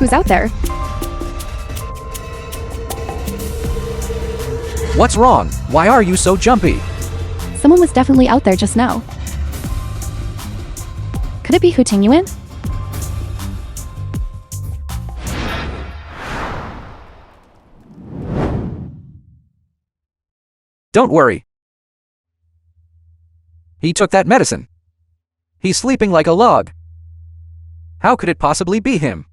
who's out there. What's wrong? Why are you so jumpy? Someone was definitely out there just now. Could it be Hutingyuan? Don't worry. He took that medicine. He's sleeping like a log. How could it possibly be him?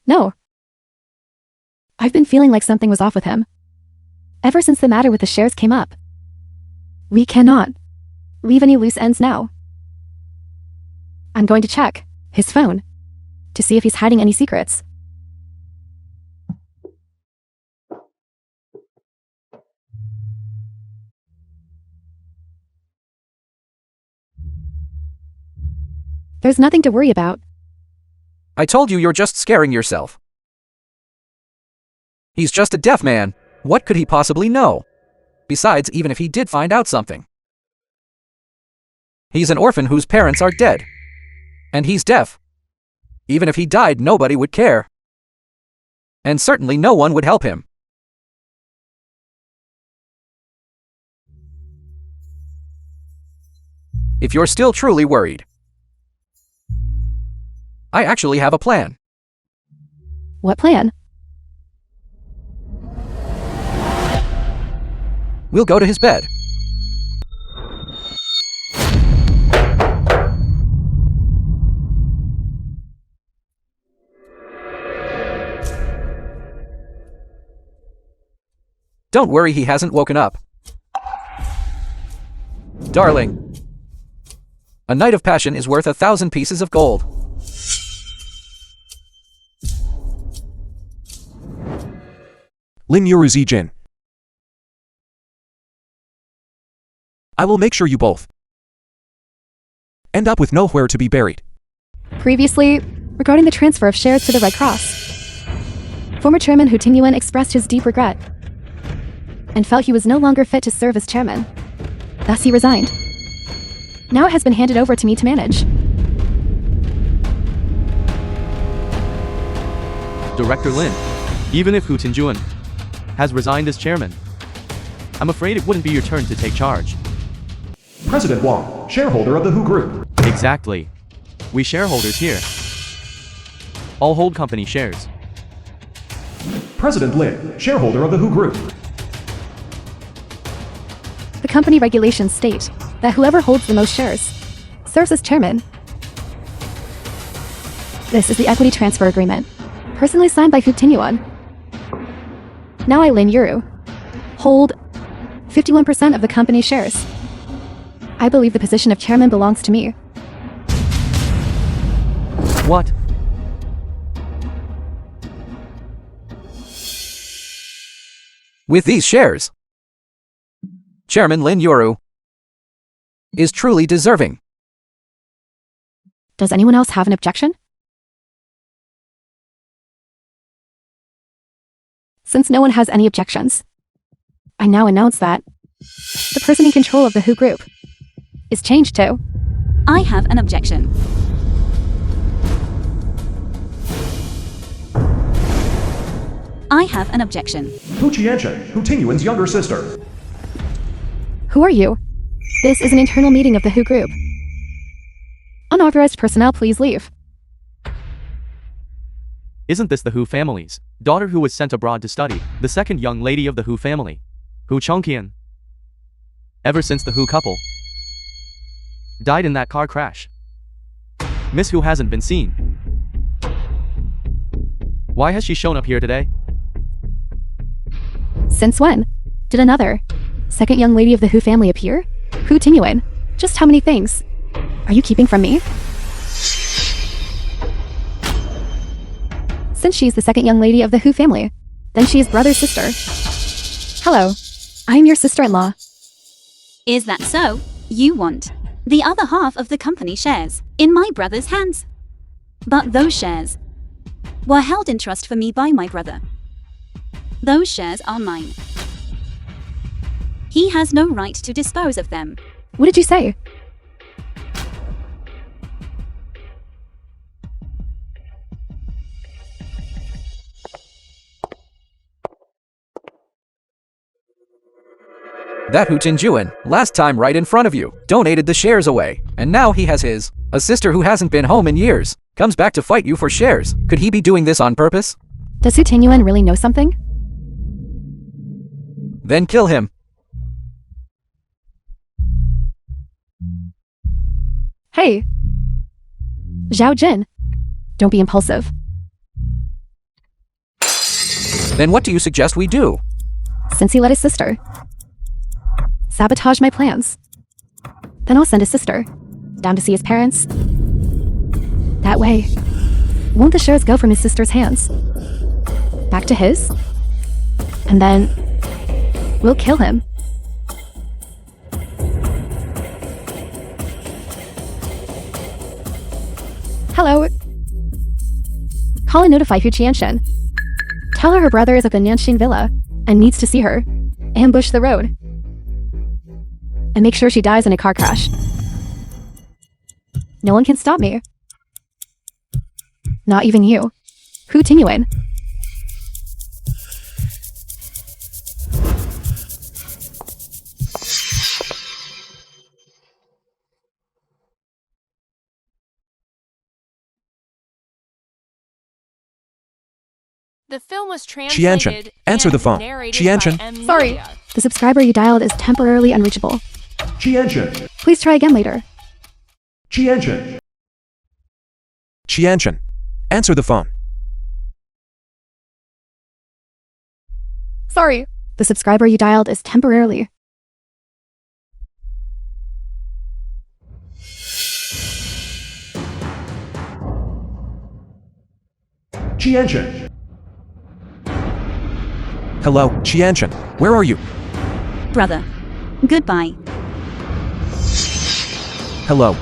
No. I've been feeling like something was off with him. Ever since the matter with the shares came up. We cannot leave any loose ends now. I'm going to check his phone to see if he's hiding any secrets. There's nothing to worry about. I told you you're just scaring yourself. He's just a deaf man. What could he possibly know? Besides, even if he did find out something. He's an orphan whose parents are dead. And he's deaf. Even if he died, nobody would care. And certainly no one would help him. If you're still truly worried, I actually have a plan. What plan? We'll go to his bed. Don't worry, he hasn't woken up. Darling, a night of passion is worth 1,000 pieces of gold. Lin Yuruzijin. I will make sure you both end up with nowhere to be buried. Previously, regarding the transfer of shares to the Red Cross, former chairman Hutingyuan expressed his deep regret and felt he was no longer fit to serve as chairman. Thus he resigned. Now it has been handed over to me to manage. Director Lin, even if Hu Tinjuan has resigned as chairman, I'm afraid it wouldn't be your turn to take charge. President Wang, shareholder of the Hu Group. Exactly. We shareholders here all hold company shares. President Lin, shareholder of the Hu Group. The company regulations state that whoever holds the most shares serves as chairman. This is the equity transfer agreement, personally signed by Hutingyuan. Now I, Lin Yuru, hold 51% of the company's shares. I believe the position of chairman belongs to me. What? With these shares, Chairman Lin Yuru is truly deserving. Does anyone else have an objection? Since no one has any objections, I now announce that the person in control of the Hu Group is changed to... I have an objection. I have an objection. Hu Qianchen, Hutingyuan's younger sister. Who are you? This is an internal meeting of the Hu Group. Unauthorized personnel, please leave. Isn't this the Hu family's daughter who was sent abroad to study, the second young lady of the Hu family, Hu Chongqian? Ever since the Hu couple died in that car crash, Miss Hu hasn't been seen. Why has she shown up here today? Since when did another second young lady of the Hu family appear? Hu Tingyuan. Just how many things are you keeping from me? Since she's the second young lady of the Hu family, then she is brother's sister. Hello, I am your sister-in-law. Is that so? You want the other half of the company shares in my brother's hands. But those shares were held in trust for me by my brother. Those shares are mine. He has no right to dispose of them. What did you say? That Hu Tinjuan, last time right in front of you, donated the shares away. And now he has a sister who hasn't been home in years. Comes back to fight you for shares. Could he be doing this on purpose? Does Hu Tingyuan really know something? Then kill him. Hey! Zhao Jin! Don't be impulsive. Then what do you suggest we do? Since he let his sister sabotage my plans, then I'll send his sister down to see his parents. That way, won't the shares go from his sister's hands back to his? And then we'll kill him. Hello. Call and notify Hu Qianshan. Tell her brother is at the Nianxin Villa and needs to see her. Ambush the road. And make sure she dies in a car crash. No one can stop me. Not even you. Hu Tingyuan. The film was Qianshan, translated answer the and phone. narrated Qianshan. by M. Sorry. Media. The subscriber you dialed is temporarily unreachable. Qianshan. Please try again later. Qianshan. Qianshan, answer the phone. Sorry. The subscriber you dialed is temporarily. Qianshan. Hello, Qianshan, where are you? Brother. Goodbye. Hello.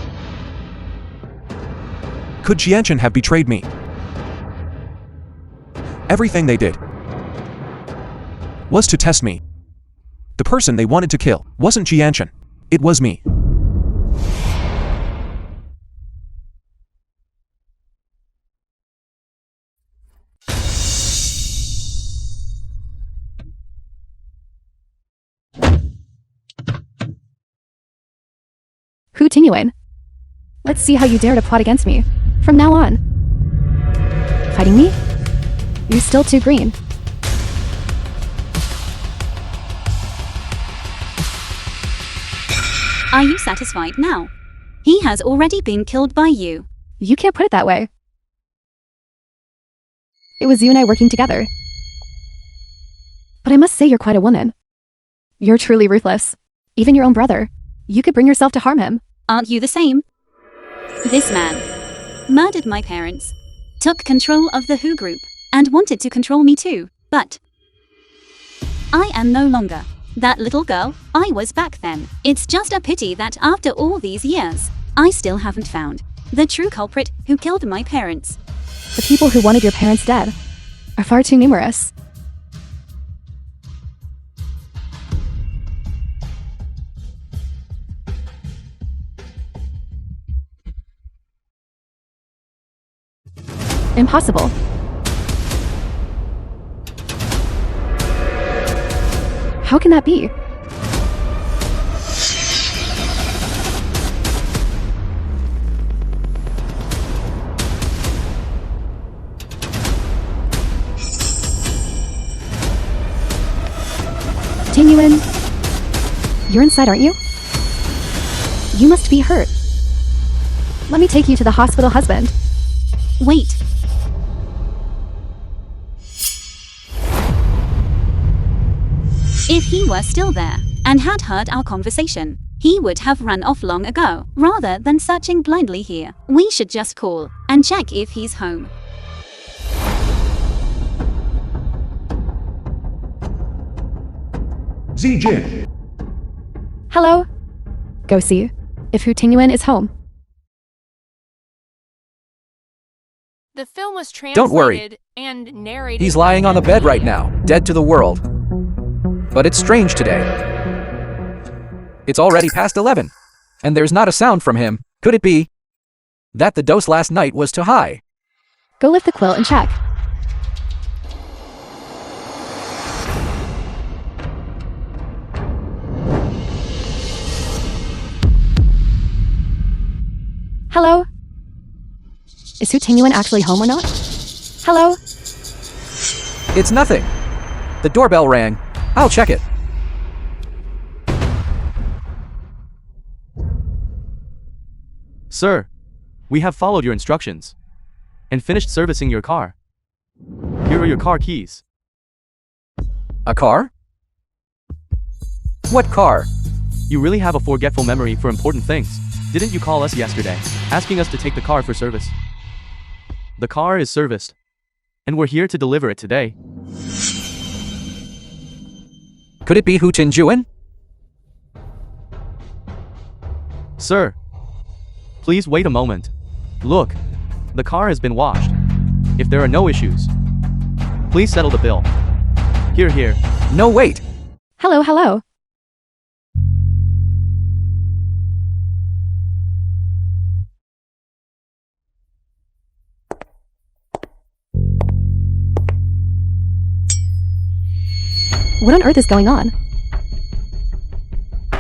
Could Qianshan have betrayed me? Everything they did was to test me. The person they wanted to kill wasn't Qianshan. It was me. Hu Tingyuan. Let's see how you dare to plot against me. From now on. Fighting me? You're still too green. Are you satisfied now? He has already been killed by you. You can't put it that way. It was you and I working together. But I must say you're quite a woman. You're truly ruthless. Even your own brother. You could bring yourself to harm him. Aren't you the same? This man murdered my parents, took control of the Hu group, and wanted to control me too. But I am no longer that little girl I was back then. It's just a pity that after all these years, I still haven't found the true culprit who killed my parents. The people who wanted your parents dead are far too numerous. Impossible. How can that be? Tingyuan, you're inside, aren't you? You must be hurt. Let me take you to the hospital, husband. Wait. If he were still there and had heard our conversation, he would have run off long ago. Rather than searching blindly here, we should just call and check if he's home. Zijin. Hello? Go see if Hu Tingyuan is home. The film was translated Don't worry. and narrated. He's lying by on the M. bed right Media. now, dead to the world. But it's strange today. It's already past 11, and there's not a sound from him. Could it be that the dose last night was too high? Go lift the quilt and check. Hello? Is Hoot actually home or not? Hello? It's nothing. The doorbell rang. I'll check it. Sir, we have followed your instructions and finished servicing your car. Here are your car keys. A car? What car? You really have a forgetful memory for important things. Didn't you call us yesterday, asking us to take the car for service? The car is serviced, and we're here to deliver it today. Could it be Hu Tinjuan? Sir, please wait a moment. Look, the car has been washed. If there are no issues, please settle the bill. Here. No, wait. Hello. What on earth is going on?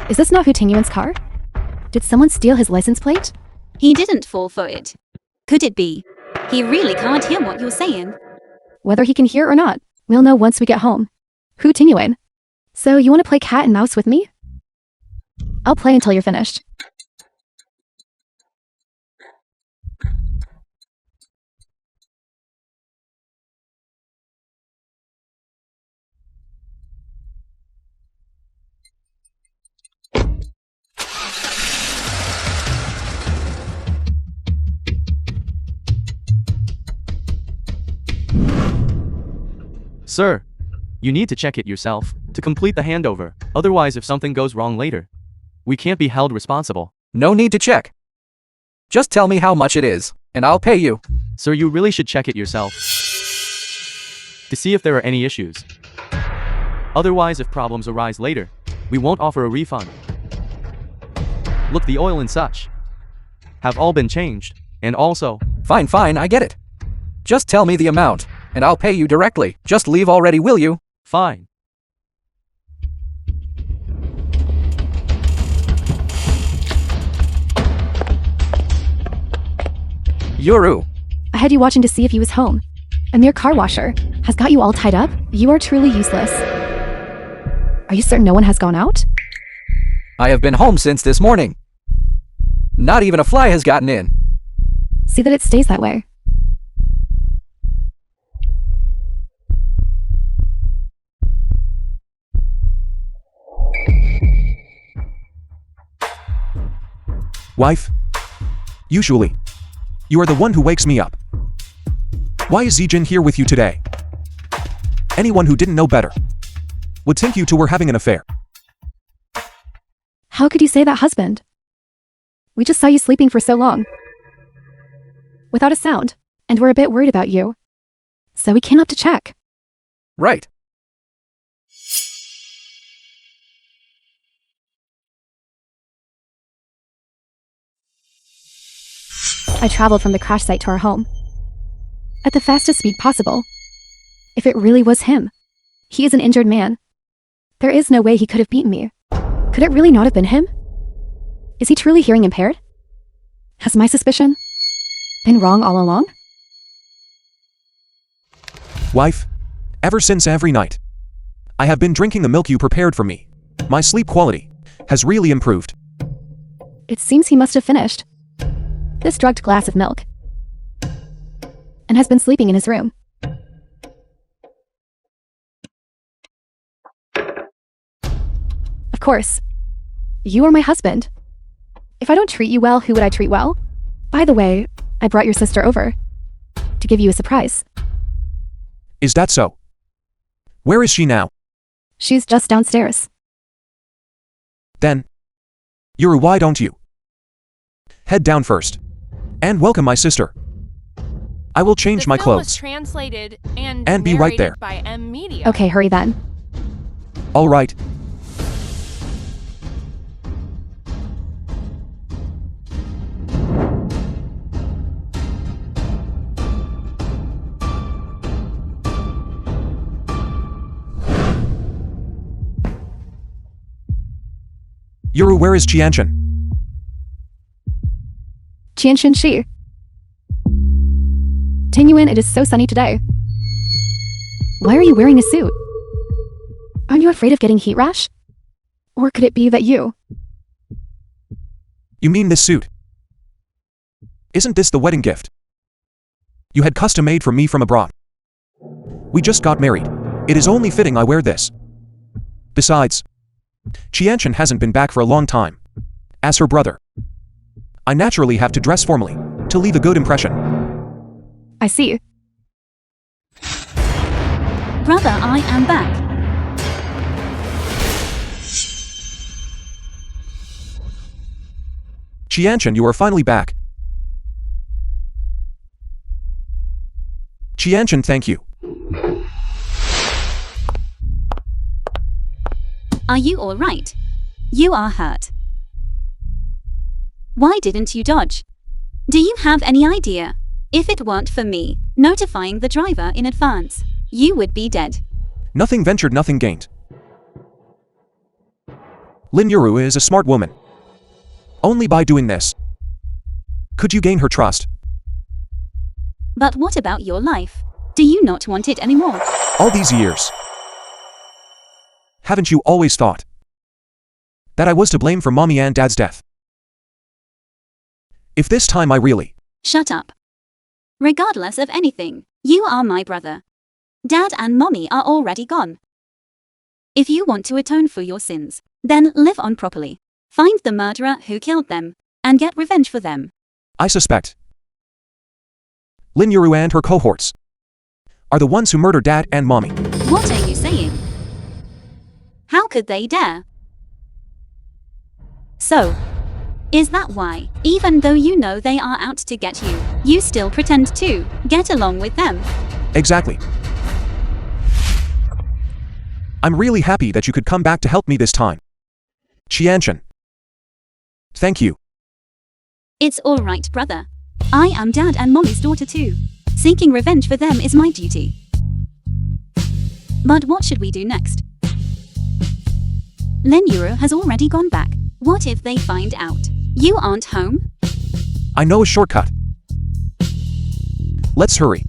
Is this not Hu Tingyuan's car? Did someone steal his license plate? He didn't fall for it. Could it be? He really can't hear what you're saying. Whether he can hear or not, we'll know once we get home. Hu Tingyuan. So you want to play cat and mouse with me? I'll play until you're finished. Sir, you need to check it yourself to complete the handover. Otherwise, if something goes wrong later, we can't be held responsible. No need to check. Just tell me how much it is, and I'll pay you. Sir, you really should check it yourself to see if there are any issues. Otherwise, if problems arise later, we won't offer a refund. Look, the oil and such have all been changed, and also... Fine, I get it. Just tell me the amount, and I'll pay you directly. Just leave already, will you? Fine. Yuru. I had you watching to see if he was home. A mere car washer has got you all tied up? You are truly useless. Are you certain no one has gone out? I have been home since this morning. Not even a fly has gotten in. See that it stays that way. Wife? Usually, you are the one who wakes me up. Why is Zijin here with you today? Anyone who didn't know better would think you two were having an affair. How could you say that, husband? We just saw you sleeping for so long. Without a sound, and we're a bit worried about you. So we came up to check. Right. I traveled from the crash site to our home. At the fastest speed possible. If it really was him. He is an injured man. There is no way he could have beaten me. Could it really not have been him? Is he truly hearing impaired? Has my suspicion been wrong all along? Wife, ever since every night, I have been drinking the milk you prepared for me. My sleep quality has really improved. It seems he must have finished this drugged glass of milk and has been sleeping in his room. Of course, you are my husband. If I don't treat you well, who would I treat well? By the way, I brought your sister over to give you a surprise. Is that so? Where is she now? She's just downstairs. Then, Yuru, why don't you head down first and welcome my sister? I will change my The film was clothes. translated And be right narrated there. by M Media. Okay, hurry then. All right. Yuru, where is Qianchen? Qianxun Shi. Tingyuan, it is so sunny today. Why are you wearing a suit? Aren't you afraid of getting heat rash? Or could it be that you... You mean this suit? Isn't this the wedding gift you had custom made for me from abroad? We just got married. It is only fitting I wear this. Besides, Qianxun hasn't been back for a long time. As her brother, I naturally have to dress formally to leave a good impression. I see. Brother, I am back. Qianxun, you are finally back. Qianxun, thank you. Are you all right? You are hurt. Why didn't you dodge? Do you have any idea? If it weren't for me notifying the driver in advance, you would be dead. Nothing ventured, nothing gained. Lin Yuru is a smart woman. Only by doing this could you gain her trust. But what about your life? Do you not want it anymore? All these years, haven't you always thought that I was to blame for mommy and dad's death? If this time I really... Shut up. Regardless of anything, you are my brother. Dad and mommy are already gone. If you want to atone for your sins, then live on properly. Find the murderer who killed them, and get revenge for them. I suspect Lin Yuru and her cohorts are the ones who murdered dad and mommy. What are you saying? How could they dare? So, is that why, even though you know they are out to get you, you still pretend to get along with them? Exactly. I'm really happy that you could come back to help me this time. Qianxun. Thank you. It's all right, brother. I am dad and mommy's daughter too. Seeking revenge for them is my duty. But what should we do next? Lin Yuru has already gone back. What if they find out you aren't home? I know a shortcut. Let's hurry.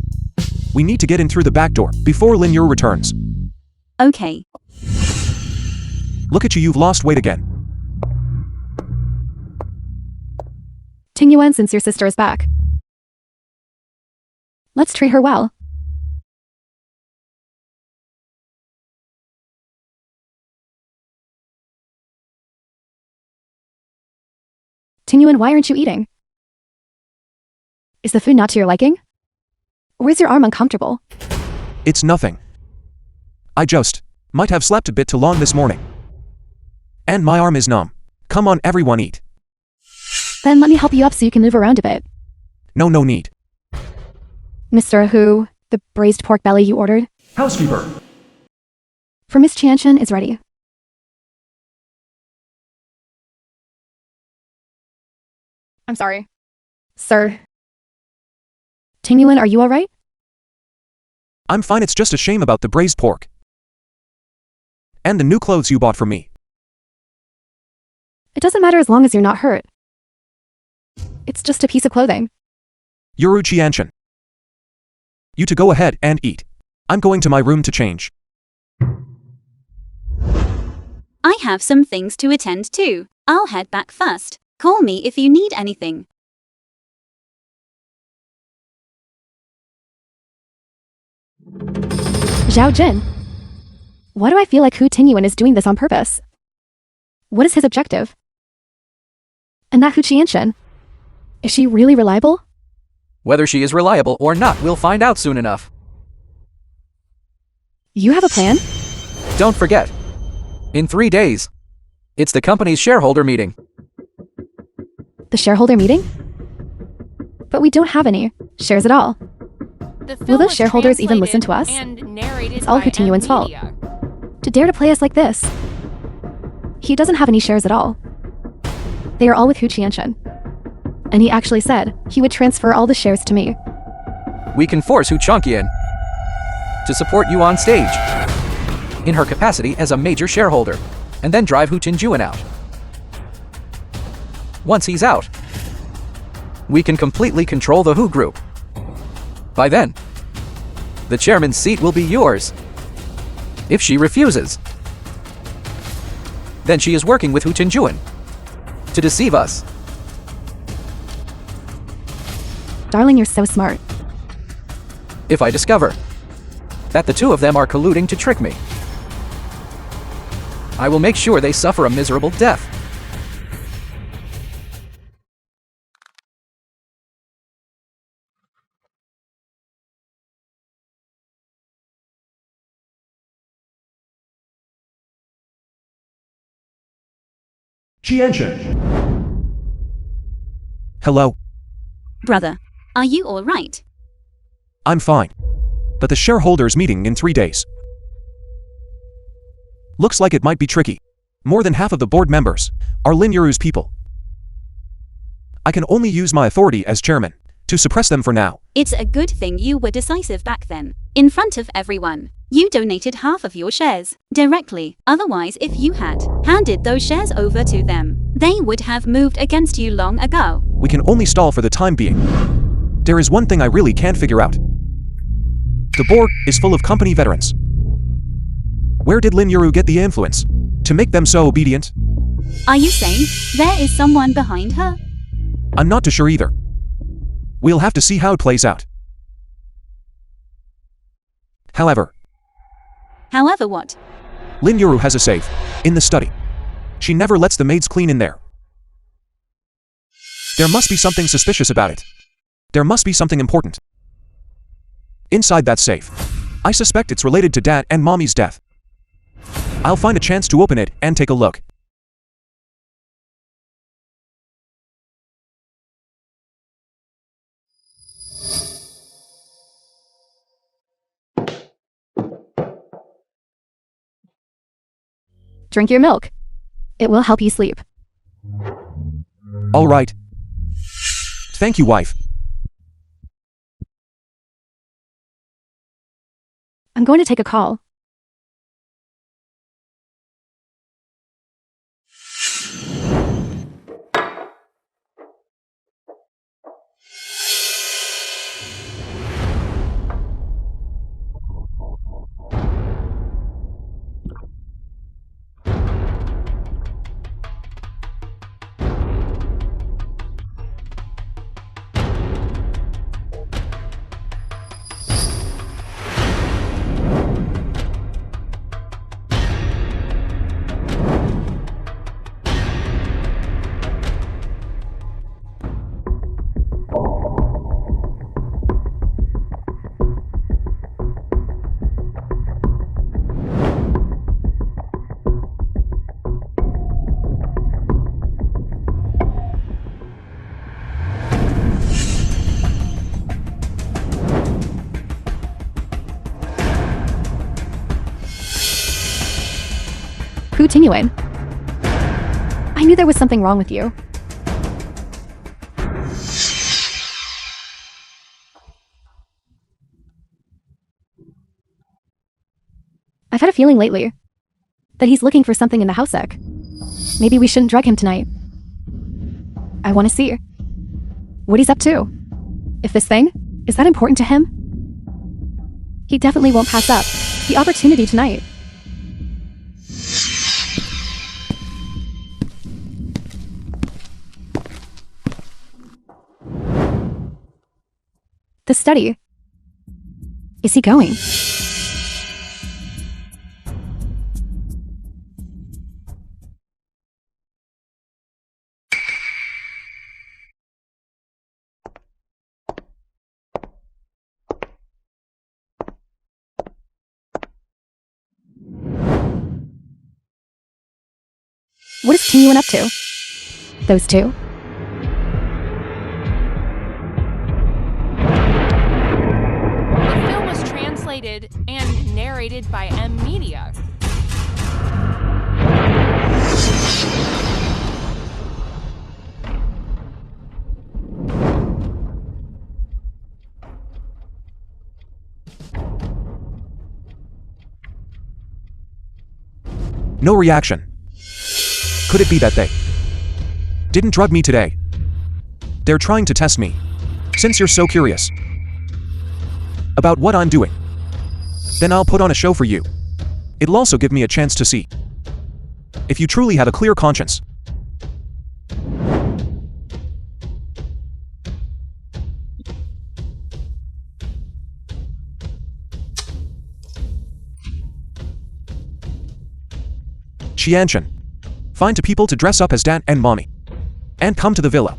We need to get in through the back door before Lin Yuru returns. Okay. Look at you, you've lost weight again. Tingyuan, since your sister is back, let's treat her well. Tingyuan, why aren't you eating? Is the food not to your liking? Or is your arm uncomfortable? It's nothing. I just might have slept a bit too long this morning. And my arm is numb. Come on, everyone, eat. Then let me help you up so you can move around a bit. No need. Mr. Hu, the braised pork belly you ordered Housekeeper. for Miss Qianxun is ready. I'm sorry. Sir. Tingyuan, are you alright? I'm fine, it's just a shame about the braised pork. And the new clothes you bought for me. It doesn't matter as long as you're not hurt. It's just a piece of clothing. Yuru Qianxun. You to go ahead and eat. I'm going to my room to change. I have some things to attend to. I'll head back first. Call me if you need anything. Zhao Jin. Why do I feel like Hu Tingyuan is doing this on purpose? What is his objective? And that Hu Qianxun, is she really reliable? Whether she is reliable or not, we'll find out soon enough. You have a plan? Don't forget. In 3 days, it's the company's shareholder meeting. The shareholder meeting? But we don't have any shares at all. The film Will those was shareholders even listen to us? translated and narrated It's all by Hu Tingyuan's fault. Media. To dare to play us like this. He doesn't have any shares at all. They are all with Hu Qianxun. And he actually said he would transfer all the shares to me. We can force Hu Chongqian to support you on stage in her capacity as a major shareholder, and then drive Hu Tingyuan out. Once he's out, we can completely control the Who group. By then, the chairman's seat will be yours. If she refuses, then she is working with Hu Tinjuan to deceive us. Darling, you're so smart. If I discover that the two of them are colluding to trick me, I will make sure they suffer a miserable death. Qianshen. Hello, Brother, are you all right? I'm fine. But the shareholders meeting in 3 days. Looks like it might be tricky. More than half of the board members are Lin Yuru's people. I can only use my authority as chairman to suppress them for now. It's a good thing you were decisive back then. In front of everyone, you donated half of your shares directly. Otherwise, if you had handed those shares over to them, they would have moved against you long ago. We can only stall for the time being. There is one thing I really can't figure out. The board is full of company veterans. Where did Lin Yuru get the influence to make them so obedient? Are you saying there is someone behind her? I'm not too sure either. We'll have to see how it plays out. However, However, what? Lin Yuru has a safe in the study. She never lets the maids clean in there. There must be something suspicious about it. There must be something important inside that safe. I suspect it's related to Dad and Mommy's death. I'll find a chance to open it and take a look. Drink your milk. It will help you sleep. All right. Thank you, wife. I'm going to take a call. Continuing. I knew there was something wrong with you. I've had a feeling lately that he's looking for something in the house sec. Maybe we shouldn't drug him tonight. I want to see what he's up to. If this thing is that important to him, he definitely won't pass up the opportunity tonight. The study. Is he going? What is Ting Yuan up to? Those two? The film was translated and narrated by M Media. No reaction. Could it be that they didn't drug me today? They're trying to test me. Since you're so curious about what I'm doing, then I'll put on a show for you. It'll also give me a chance to see if you truly have a clear conscience. Qianchen. Find two people to dress up as dad and mommy. And come to the villa.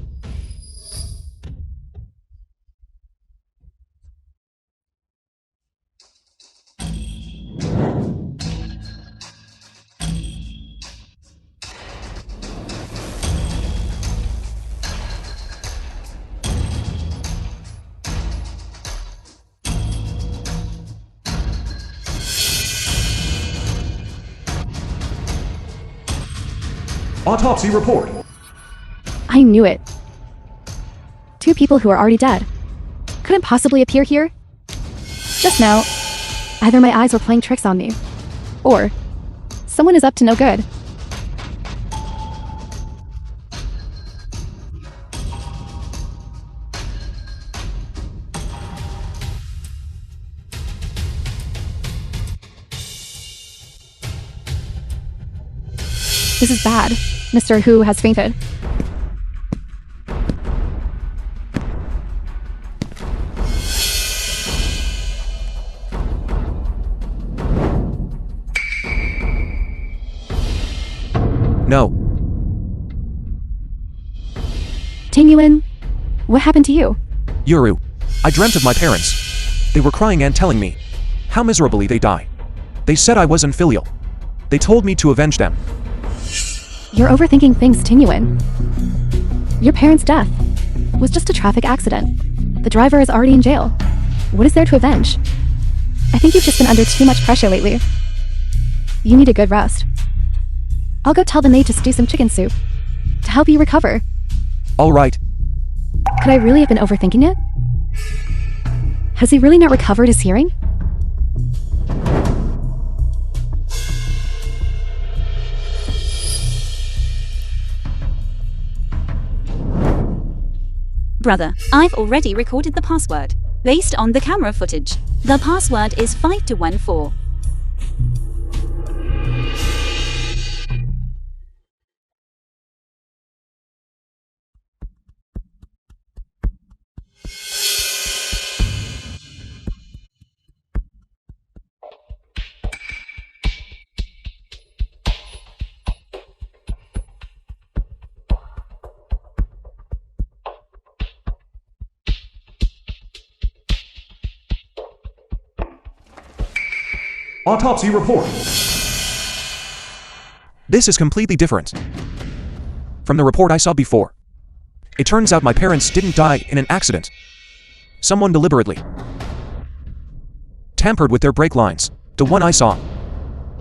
Autopsy report. I knew it. Two people who are already dead couldn't possibly appear here. Just now, either my eyes were playing tricks on me, or someone is up to no good. This is bad. Mr. Hu has fainted. No. Tingyuan, what happened to you? Yuru. I dreamt of my parents. They were crying and telling me how miserably they die. They said I was unfilial. They told me to avenge them. You're overthinking things, Tingyuan. Your parents' death was just a traffic accident. The driver is already in jail. What is there to avenge? I think you've just been under too much pressure lately. You need a good rest. I'll go tell the maid to stew some chicken soup to help you recover. All right. Could I really have been overthinking it? Has he really not recovered his hearing? Brother, I've already recorded the password. Based on the camera footage, the password is 5214. Autopsy report. This is completely different from the report I saw before. It turns out my parents didn't die in an accident. Someone deliberately tampered with their brake lines. The one I saw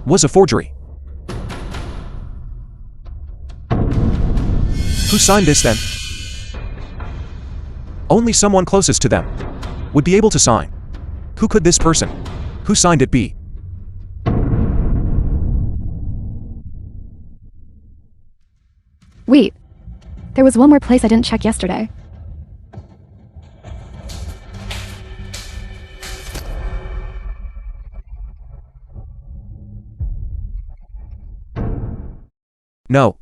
was a forgery. Who signed this then? Only someone closest to them would be able to sign. Who could this person who signed it be? Wait, there was one more place I didn't check yesterday. No.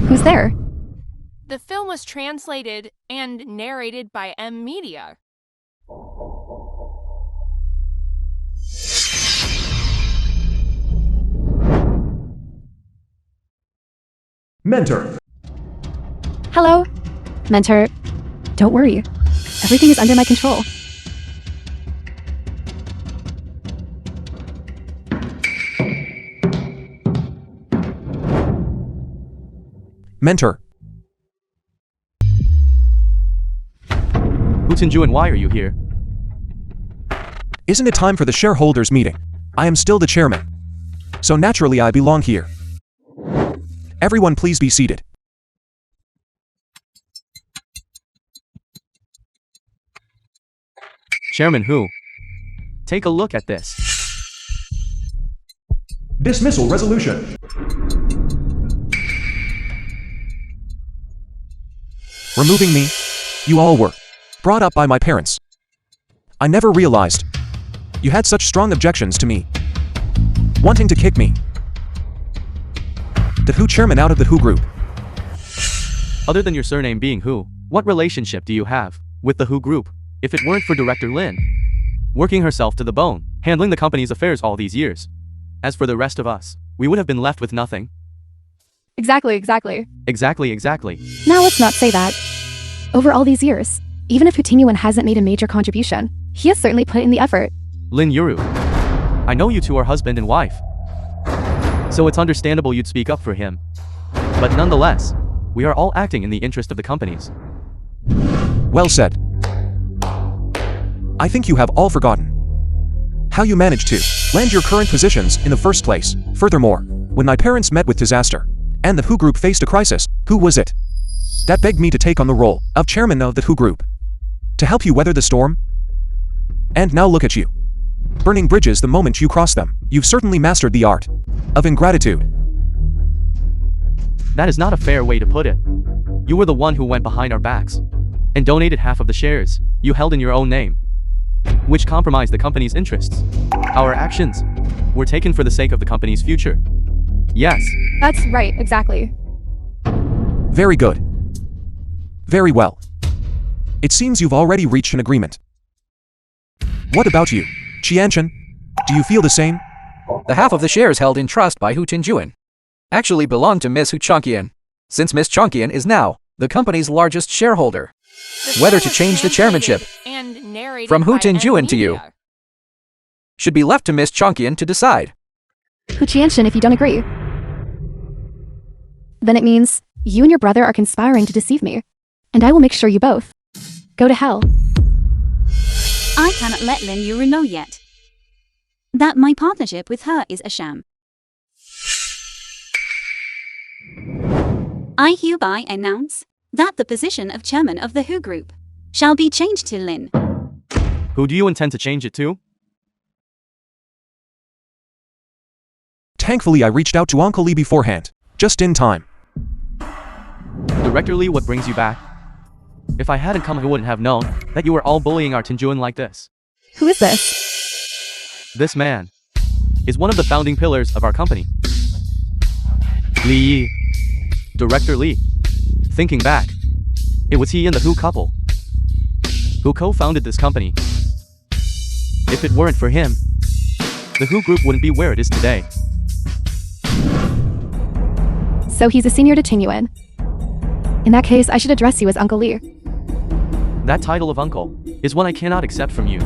Who's there? The film was translated and narrated by M Media. Mentor. Hello? Mentor, don't worry. Everything is under my control. Mentor. Hu Tinjuan, why are you here? Isn't it time for the shareholders meeting? I am still the chairman. So naturally I belong here. Everyone please be seated. Chairman Hu, take a look at this. Dismissal resolution. Removing me? You all were brought up by my parents. I never realized you had such strong objections to me wanting to kick me. The Hu chairman out of the Hu group. Other than your surname being Hu, what relationship do you have with the Hu group? If it weren't for Director Lin working herself to the bone, handling the company's affairs all these years. As for the rest of us, we would have been left with nothing. Exactly. Exactly. Now let's not say that. Over all these years, even if Hu Tingyuan hasn't made a major contribution, he has certainly put in the effort. Lin Yuru, I know you two are husband and wife, so it's understandable you'd speak up for him. But nonetheless, we are all acting in the interest of the companies. Well said. I think you have all forgotten how you managed to land your current positions in the first place. Furthermore, when my parents met with disaster and the Hu group faced a crisis, who was it that begged me to take on the role of chairman of the Hu group to help you weather the storm? And now look at you, burning bridges the moment you cross them. You've certainly mastered the art of ingratitude. That is not a fair way to put it. You were the one who went behind our backs and donated half of the shares you held in your own name, which compromised the company's interests. Our actions were taken for the sake of the company's future. Yes. That's right, exactly. Very good. Very well. It seems you've already reached an agreement. What about you, Qianchen? Do you feel the same? The half of the shares held in trust by Hu Tinjuan actually belong to Miss Hu Chongqian, since Miss Chongqian is now the company's largest shareholder. Whether to change the chairmanship from Hu Tinjuan to you should be left to Miss Chongqian to decide. Hu Qianchen, if you don't agree, then it means you and your brother are conspiring to deceive me, and I will make sure you both go to hell. I cannot let Lin Yuru know yet that my partnership with her is a sham. I hereby announce that the position of chairman of the Hu group shall be changed to Lin. Who do you intend to change it to? Thankfully I reached out to Uncle Lee beforehand, just in time. Director Lee, what brings you back? If I hadn't come, I wouldn't have known that you were all bullying our Tinjuan like this. Who is this? This man is one of the founding pillars of our company. Li Yi. Director Lee. Thinking back, it was he and the Hu couple who co-founded this company. If it weren't for him, the Hu group wouldn't be where it is today. So he's a senior to Tingyuan. In that case, I should address you as Uncle Lee. That title of uncle is one I cannot accept from you.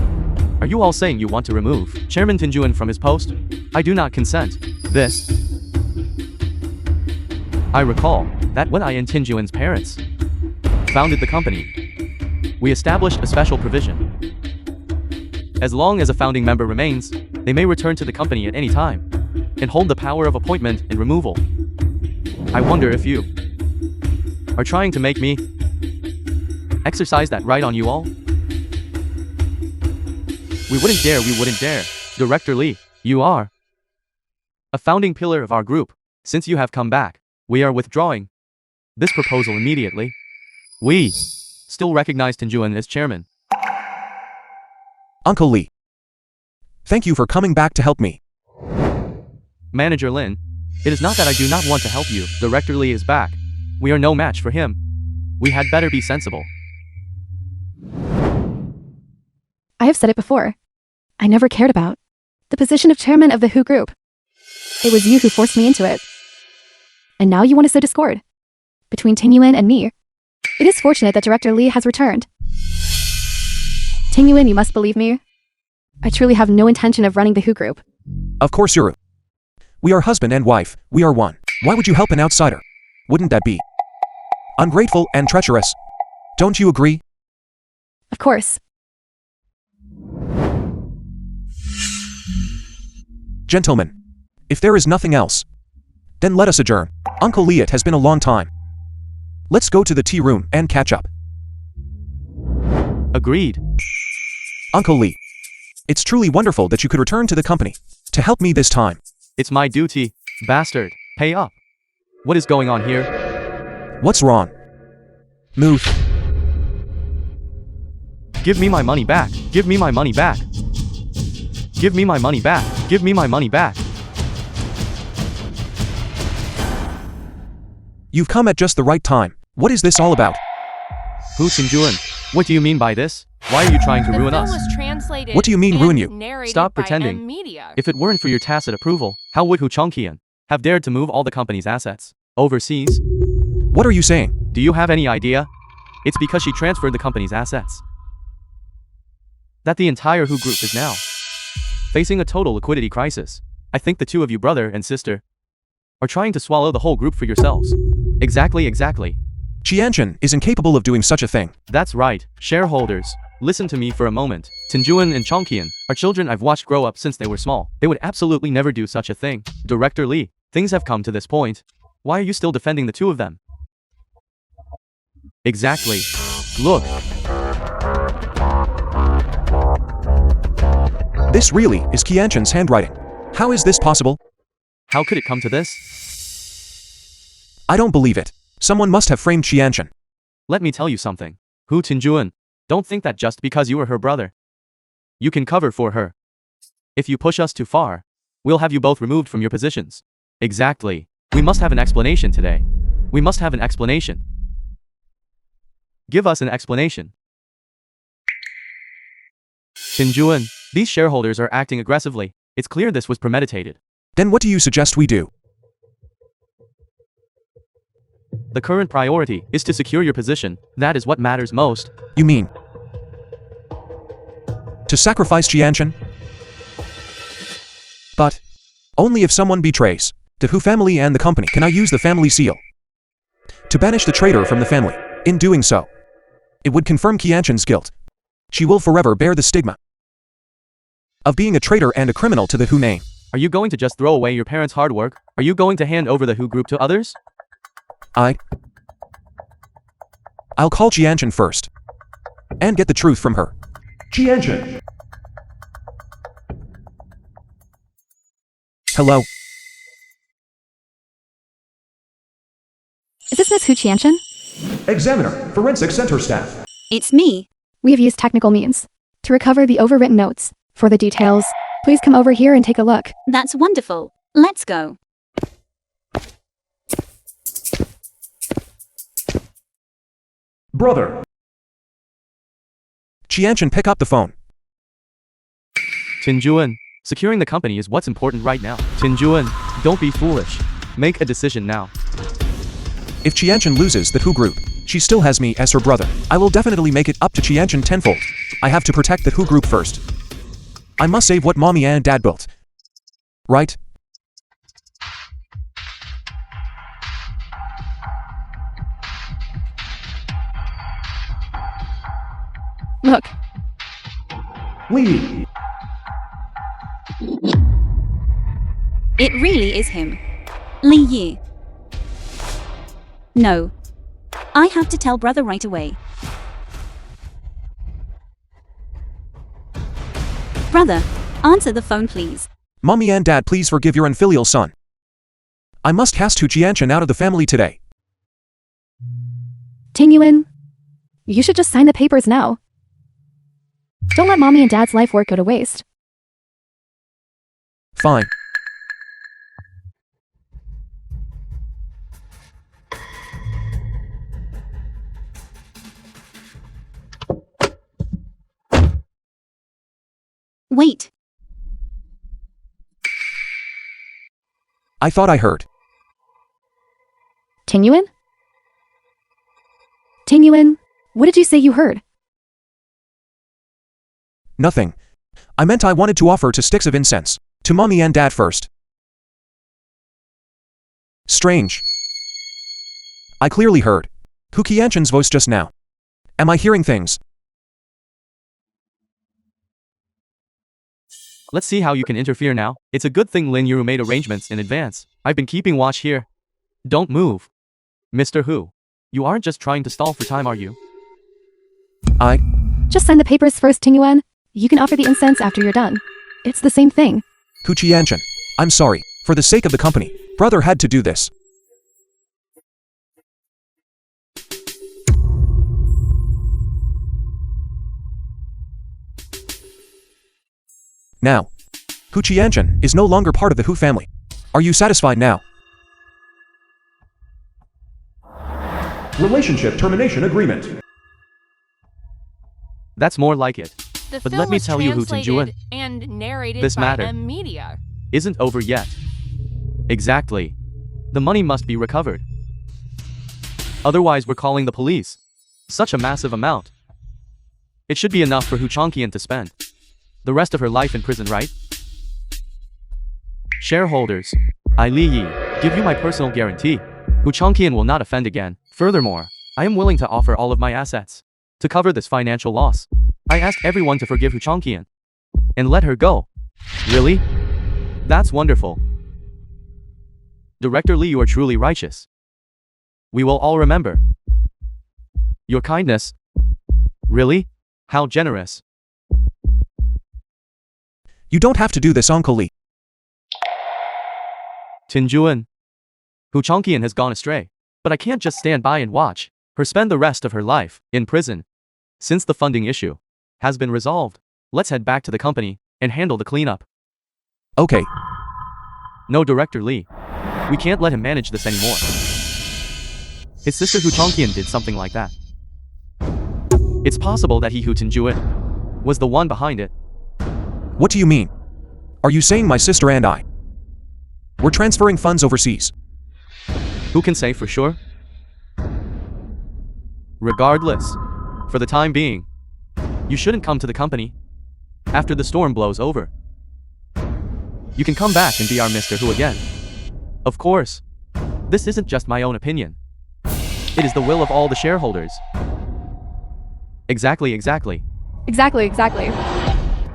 Are you all saying you want to remove Chairman Tinjuan from his post? I do not consent. This. I recall that when I and Tinjuan's parents founded the company, we established a special provision. As long as a founding member remains, they may return to the company at any time and hold the power of appointment and removal. I wonder if you are trying to make me exercise that right on you all? We wouldn't dare. Director Lee, you are a founding pillar of our group. Since you have come back, we are withdrawing this proposal immediately. We still recognize Tinjuan as chairman. Uncle Lee, thank you for coming back to help me. Manager Lin, it is not that I do not want to help you. Director Lee is back. We are no match for him. We had better be sensible. I have said it before. I never cared about the position of chairman of the Hu group. It was you who forced me into it. And now you want to sow discord between Tingyuan and me. It is fortunate that Director Lee has returned. Tingyuan, you must believe me. I truly have no intention of running the Hu group. Of course, Yuru. We are husband and wife. We are one. Why would you help an outsider? Wouldn't that be Ungrateful and treacherous. Don't you agree? Of course. Gentlemen, if there is nothing else, then let us adjourn. Uncle Lee, it has been a long time. Let's go to the tea room and catch up. Agreed. Uncle Lee, it's truly wonderful that you could return to the company to help me this time. It's my duty. Bastard. Pay up. What is going on here? What's wrong? Move. Give me my money back. Give me my money back. Give me my money back. Give me my money back. You've come at just the right time. What is this all about? Hu Qinjuan, what do you mean by this? Why are you trying to ruin us? What do you mean ruin you? Stop pretending. If it weren't for your tacit approval, how would Hu Chongqian have dared to move all the company's assets overseas? What are you saying? Do you have any idea? It's because she transferred the company's assets that the entire Hu group is now facing a total liquidity crisis. I think the two of you, brother and sister, are trying to swallow the whole group for yourselves. Exactly. Qianchen is incapable of doing such a thing. That's right. Shareholders, listen to me for a moment. Qinjuan and Chongqian are children I've watched grow up since they were small. They would absolutely never do such a thing. Director Lee, things have come to this point. Why are you still defending the two of them? Exactly. Look. This really is Qianchen's handwriting. How is this possible? How could it come to this? I don't believe it. Someone must have framed Qianchen. Let me tell you something. Hu Qinjuan, don't think that just because you are her brother, you can cover for her. If you push us too far, we'll have you both removed from your positions. Exactly. We must have an explanation today. We must have an explanation. Give us an explanation. Qinjuan, these shareholders are acting aggressively. It's clear this was premeditated. Then what do you suggest we do? The current priority is to secure your position. That is what matters most. You mean to sacrifice Qianchen? But only if someone betrays the Hu family and the company. Can I use the family seal to banish the traitor from the family? In doing so, it would confirm Qianchen's guilt. She will forever bear the stigma of being a traitor and a criminal to the Hu name. Are you going to just throw away your parents' hard work? Are you going to hand over the Hu group to others? I'll call Qianchen first and get the truth from her. Qianchen. Hello? Is this Miss Hu Qianchen? Examiner, Forensic Center staff. It's me. We have used technical means to recover the overwritten notes. For the details, please come over here and take a look. That's wonderful. Let's go. Brother. Qianchen, pick up the phone. Qinjuan, securing the company is what's important right now. Qinjuan, don't be foolish. Make a decision now. If Qianchen loses the Hu group, she still has me as her brother. I will definitely make it up to Qianchen tenfold. I have to protect the Hu group first. I must save what mommy and dad built. Right? Look, Lee. It really is him. Li Yi. No. I have to tell brother right away. Brother, answer the phone please. Mommy and dad, please forgive your unfilial son. I must cast Hu Qianchen out of the family today. Tingyuan, you should just sign the papers now. Don't let mommy and dad's life work go to waste. Fine. Wait. I thought I heard. Tingyuan? Tingyuan, what did you say you heard? Nothing. I meant I wanted to offer 2 sticks of incense to mommy and dad first. Strange. I clearly heard Hu Qianshan's voice just now. Am I hearing things? Let's see how you can interfere now. It's a good thing Lin Yu made arrangements in advance. I've been keeping watch here. Don't move. Mr. Hu, you aren't just trying to stall for time, are you? Just sign the papers first, Tingyuan. You can offer the incense after you're done. It's the same thing. Hu Qianshan, I'm sorry. For the sake of the company, brother had to do this. Now, Hu Qianshan is no longer part of the Hu family. Are you satisfied now? Relationship termination agreement. That's more like it. The But film let me was tell you, Hu translated Tinjuan, and narrated this by matter M Media. isn't over yet. Exactly. The money must be recovered. Otherwise, we're calling the police. Such a massive amount. It should be enough for Hu Chongqian to spend the rest of her life in prison, right? Shareholders, I Li Yi, give you my personal guarantee. Hu Chongqian will not offend again. Furthermore, I am willing to offer all of my assets to cover this financial loss. I ask everyone to forgive Hu Chongqian and let her go. Really? That's wonderful. Director Li, you are truly righteous. We will all remember your kindness. Really? How generous. You don't have to do this, Uncle Li. Tinjuan. Hu Chongqian has gone astray. But I can't just stand by and watch her spend the rest of her life in prison. Since the funding issue has been resolved, let's head back to the company and handle the cleanup. Okay. No, Director Li. We can't let him manage this anymore. His sister Hu Chongqian did something like that. It's possible that he, Hu Tinjuan, was the one behind it. What do you mean? Are you saying my sister and I were transferring funds overseas? Who can say for sure? Regardless, for the time being, you shouldn't come to the company. After the storm blows over, you can come back and be our Mr. Hu again. Of course, this isn't just my own opinion. It is the will of all the shareholders. Exactly. Exactly.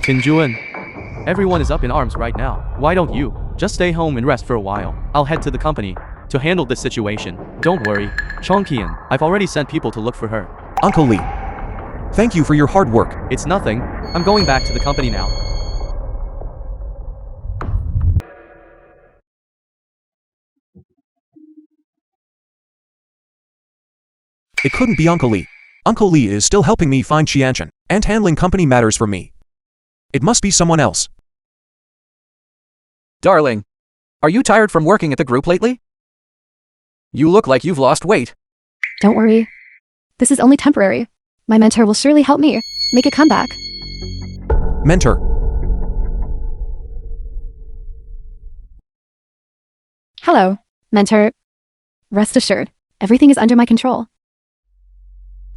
Tinjuan, everyone is up in arms right now. Why don't you just stay home and rest for a while? I'll head to the company to handle this situation. Don't worry, Chongqian, I've already sent people to look for her. Uncle Li, thank you for your hard work. It's nothing. I'm going back to the company now. It couldn't be Uncle Li. Uncle Li is still helping me find Qianshan and handling company matters for me. It must be someone else. Darling, are you tired from working at the group lately? You look like you've lost weight. Don't worry. This is only temporary. My mentor will surely help me make a comeback. Mentor. Hello, mentor. Rest assured, everything is under my control.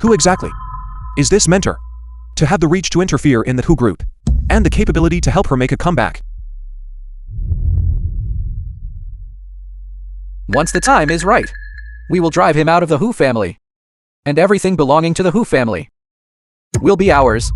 Who exactly is this mentor? To have the reach to interfere in the Hu group and the capability to help her make a comeback. Once the time is right, we will drive him out of the Hu family. And everything belonging to the Hu family will be ours.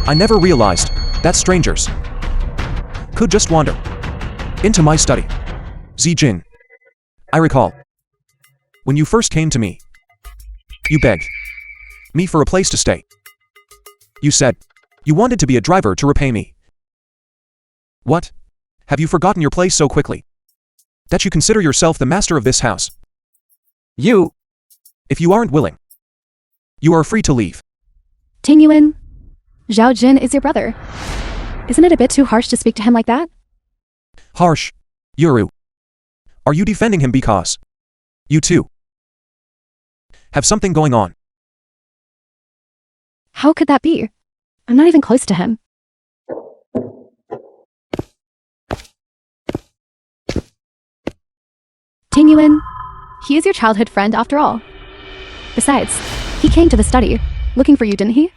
I never realized that strangers could just wander into my study. Zijin, I recall when you first came to me, you begged me for a place to stay. You said you wanted to be a driver to repay me. What? Have you forgotten your place so quickly that you consider yourself the master of this house? If you aren't willing, you are free to leave. Tingyuan, Zhao Jin is your brother. Isn't it a bit too harsh to speak to him like that? Harsh. Yuru. Are you defending him because you too have something going on? How could that be? I'm not even close to him. Tingyuan, he is your childhood friend after all. Besides, he came to the study, looking for you, didn't he?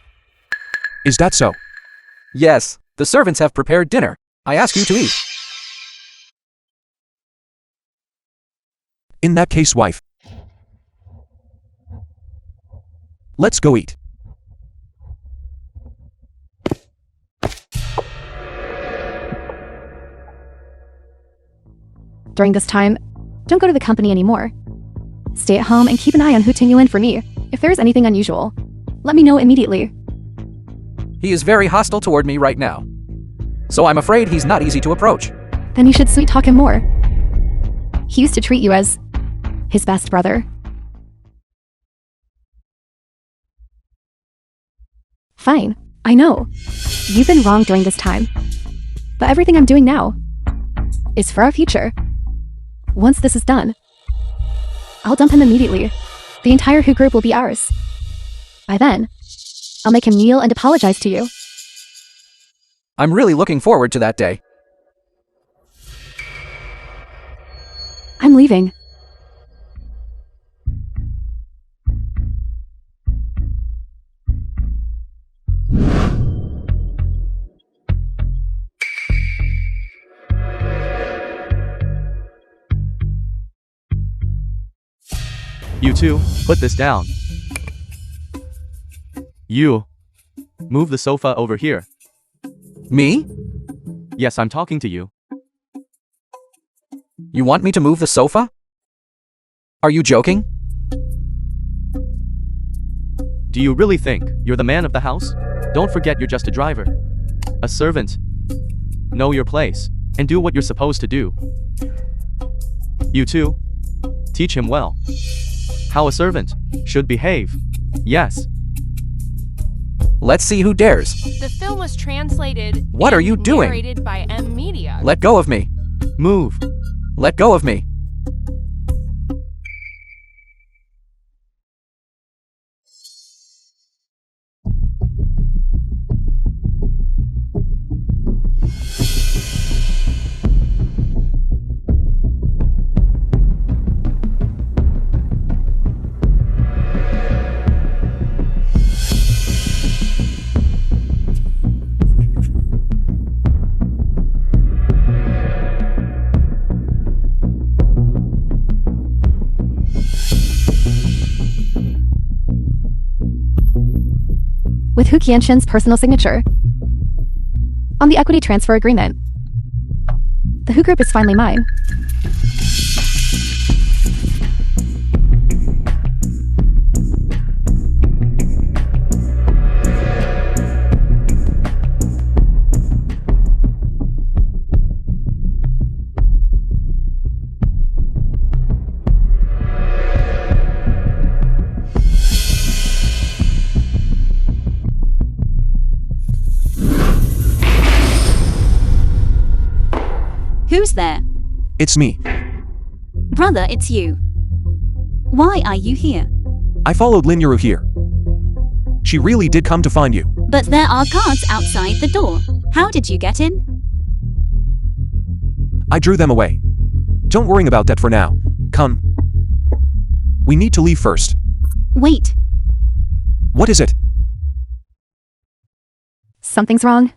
Is that so? Yes, the servants have prepared dinner. I ask you to eat. In that case, wife. Let's go eat. During this time, don't go to the company anymore. Stay at home and keep an eye on Hu Tingyuan for me. If there is anything unusual, let me know immediately. He is very hostile toward me right now. So I'm afraid he's not easy to approach. Then you should sweet talk him more. He used to treat you as his best brother. Fine, I know. You've been wrong during this time. But everything I'm doing now is for our future. Once this is done, I'll dump him immediately. The entire Hu group will be ours. By then, I'll make him kneel and apologize to you. I'm really looking forward to that day. I'm leaving. You two, put this down. You. Move the sofa over here. Me? Yes, I'm talking to you. You want me to move the sofa? Are you joking? Do you really think you're the man of the house? Don't forget you're just a driver. A servant. Know your place, and do what you're supposed to do. You two, teach him well. How a servant should behave. Yes. Let's see who dares. The film was translated. What are you and doing? Narrated by M Media. Let go of me. Move. Let go of me. With Hu Qianshen's personal signature on the equity transfer agreement. The Hu group is finally mine. Who's there? It's me. Brother, it's you. Why are you here? I followed Lin Yuru here. She really did come to find you. But there are guards outside the door. How did you get in? I drew them away. Don't worry about that for now. Come. We need to leave first. Wait. What is it? Something's wrong.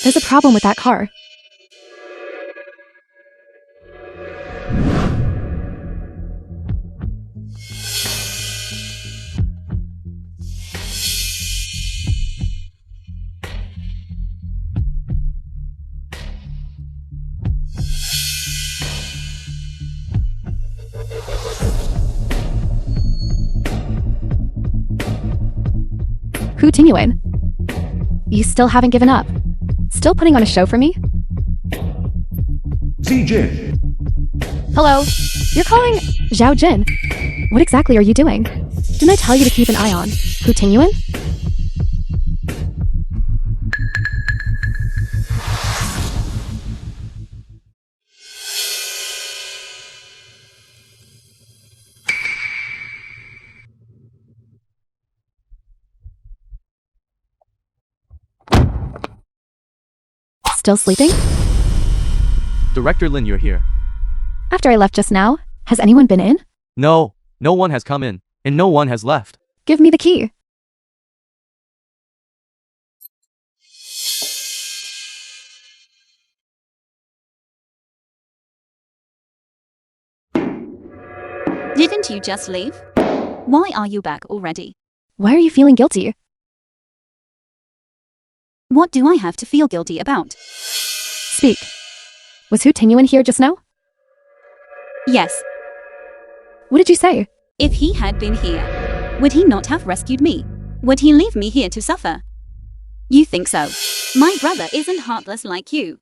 There's a problem with that car. Hu Tingyuan, you still haven't given up? Still putting on a show for me? Jin. Hello? You're calling Zhao Jin. What exactly are you doing? Didn't I tell you to keep an eye on Hu Tingyuan? Still sleeping? Director Lin, you're here. After I left just now, has anyone been in? No, no one has come in, and no one has left. Give me the key. Didn't you just leave? Why are you back already? Why are you feeling guilty? What do I have to feel guilty about? Speak. Was Hu here just now? Yes. What did you say? If he had been here, would he not have rescued me? Would he leave me here to suffer? You think so? My brother isn't heartless like you.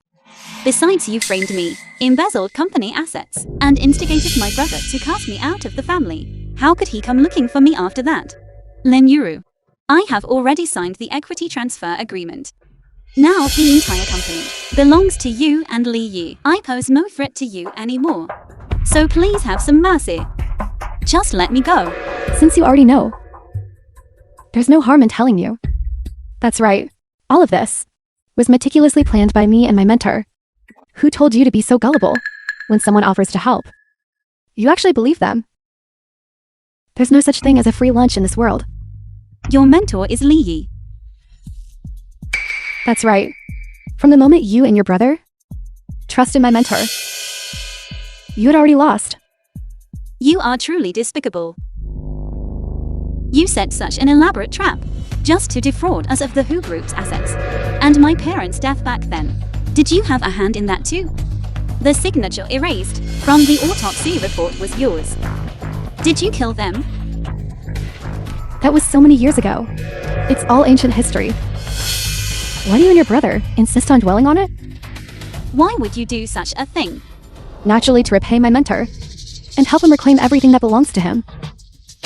Besides, you framed me, embezzled company assets, and instigated my brother to cast me out of the family. How could he come looking for me after that? Lin Yuru, I have already signed the equity transfer agreement. Now the entire company belongs to you and Li Yi. I pose no threat to you anymore. So please have some mercy. Just let me go. Since you already know, there's no harm in telling you. That's right. All of this was meticulously planned by me and my mentor. Who told you to be so gullible when someone offers to help? You actually believe them. There's no such thing as a free lunch in this world. Your mentor is Li Yi. That's right. From the moment you and your brother trusted my mentor, you had already lost. You are truly despicable. You set such an elaborate trap just to defraud us of the Hu Group's assets and my parents' death back then. Did you have a hand in that too? The signature erased from the autopsy report was yours. Did you kill them? That was so many years ago. It's all ancient history. Why do you and your brother insist on dwelling on it? Why would you do such a thing? Naturally, to repay my mentor and help him reclaim everything that belongs to him.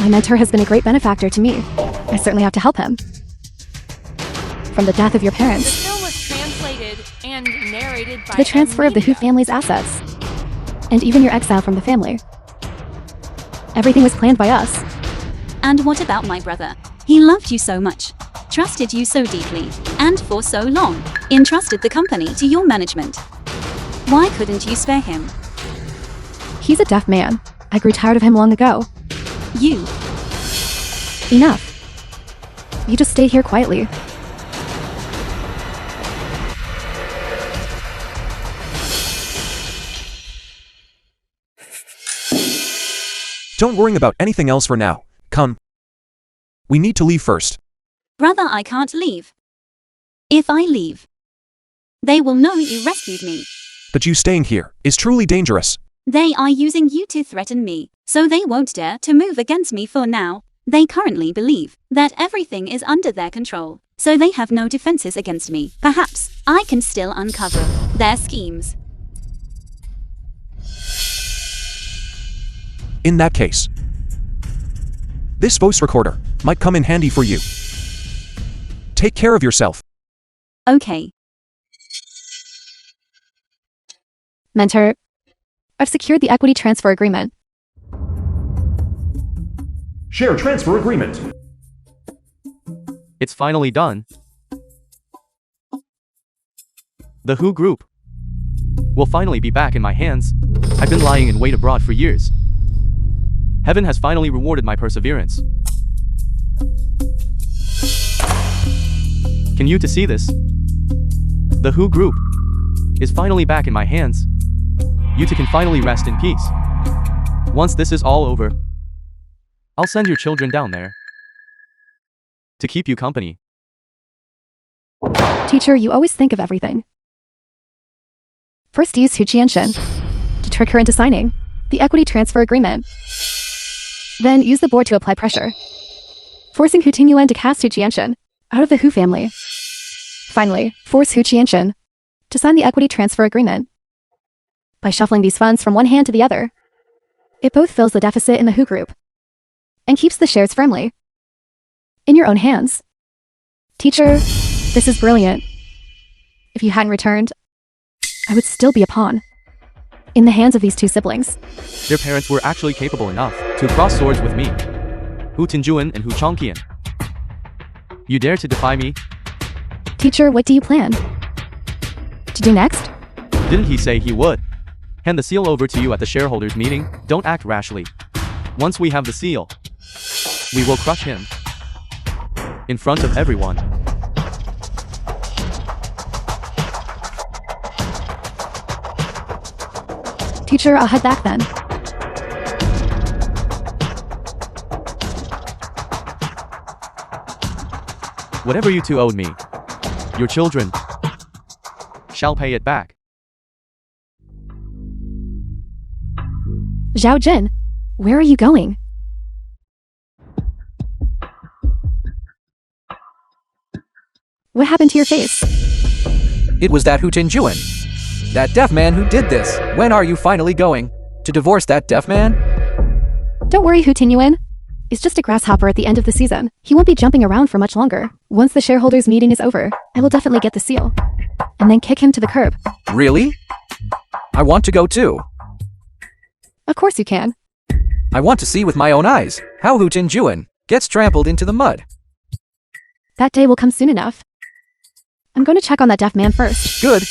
My mentor has been a great benefactor to me. I certainly have to help him. From the death of your The parents film was translated and narrated by to the transfer of the Hu Avenger. family's assets, and even your exile from the family. Everything was planned by us. And what about my brother? He loved you so much, trusted you so deeply, and for so long, entrusted the company to your management. Why couldn't you spare him? He's a deaf man. I grew tired of him long ago. You. Enough. You just stay here quietly. Don't worry about anything else for now. Come. We need to leave first. Brother, I can't leave. If I leave, they will know you rescued me. But you staying here is truly dangerous. They are using you to threaten me, so they won't dare to move against me for now. They currently believe that everything is under their control, so they have no defenses against me. Perhaps I can still uncover their schemes. In that case, this voice recorder might come in handy for you. Take care of yourself. Okay. Mentor, I've secured the equity transfer agreement. Share transfer agreement. It's finally done. The Hu Group will finally be back in my hands. I've been lying in wait abroad for years. Heaven has finally rewarded my perseverance. Can you to see this? The Hu Group is finally back in my hands. You two can finally rest in peace. Once this is all over, I'll send your children down there to keep you company. Teacher, you always think of everything. First, use Hu Qianshen to trick her into signing the equity transfer agreement. Then use the board to apply pressure, forcing Hu Tingyuan to cast Hu Qianshen out of the Hu family. Finally, force Hu Qianshen to sign the equity transfer agreement. By shuffling these funds from one hand to the other, it both fills the deficit in the Hu Group and keeps the shares firmly in your own hands. Teacher, this is brilliant. If you hadn't returned, I would still be a pawn in the hands of these two siblings. Their parents were actually capable enough to cross swords with me. Hu Tinjuan and Hu Chongqian. You dare to defy me? Teacher, what do you plan to do next? Didn't he say he would? Hand the seal over to you at the shareholders meeting. Don't act rashly. Once we have the seal, we will crush him in front of everyone. Teacher, I'll head back then. Whatever you two owed me, your children shall pay it back. Zhao Jin, where are you going? What happened to your face? It was that Hu Tinjuan. That deaf man who did this. When are you finally going to divorce that deaf man? Don't worry, Hu Tinyuan. He's just a grasshopper at the end of the season. He won't be jumping around for much longer. Once the shareholders meeting is over, I will definitely get the seal. And then kick him to the curb. Really? I want to go too. Of course you can. I want to see with my own eyes how Hu Tinjuan gets trampled into the mud. That day will come soon enough. I'm going to check on that deaf man first. Good.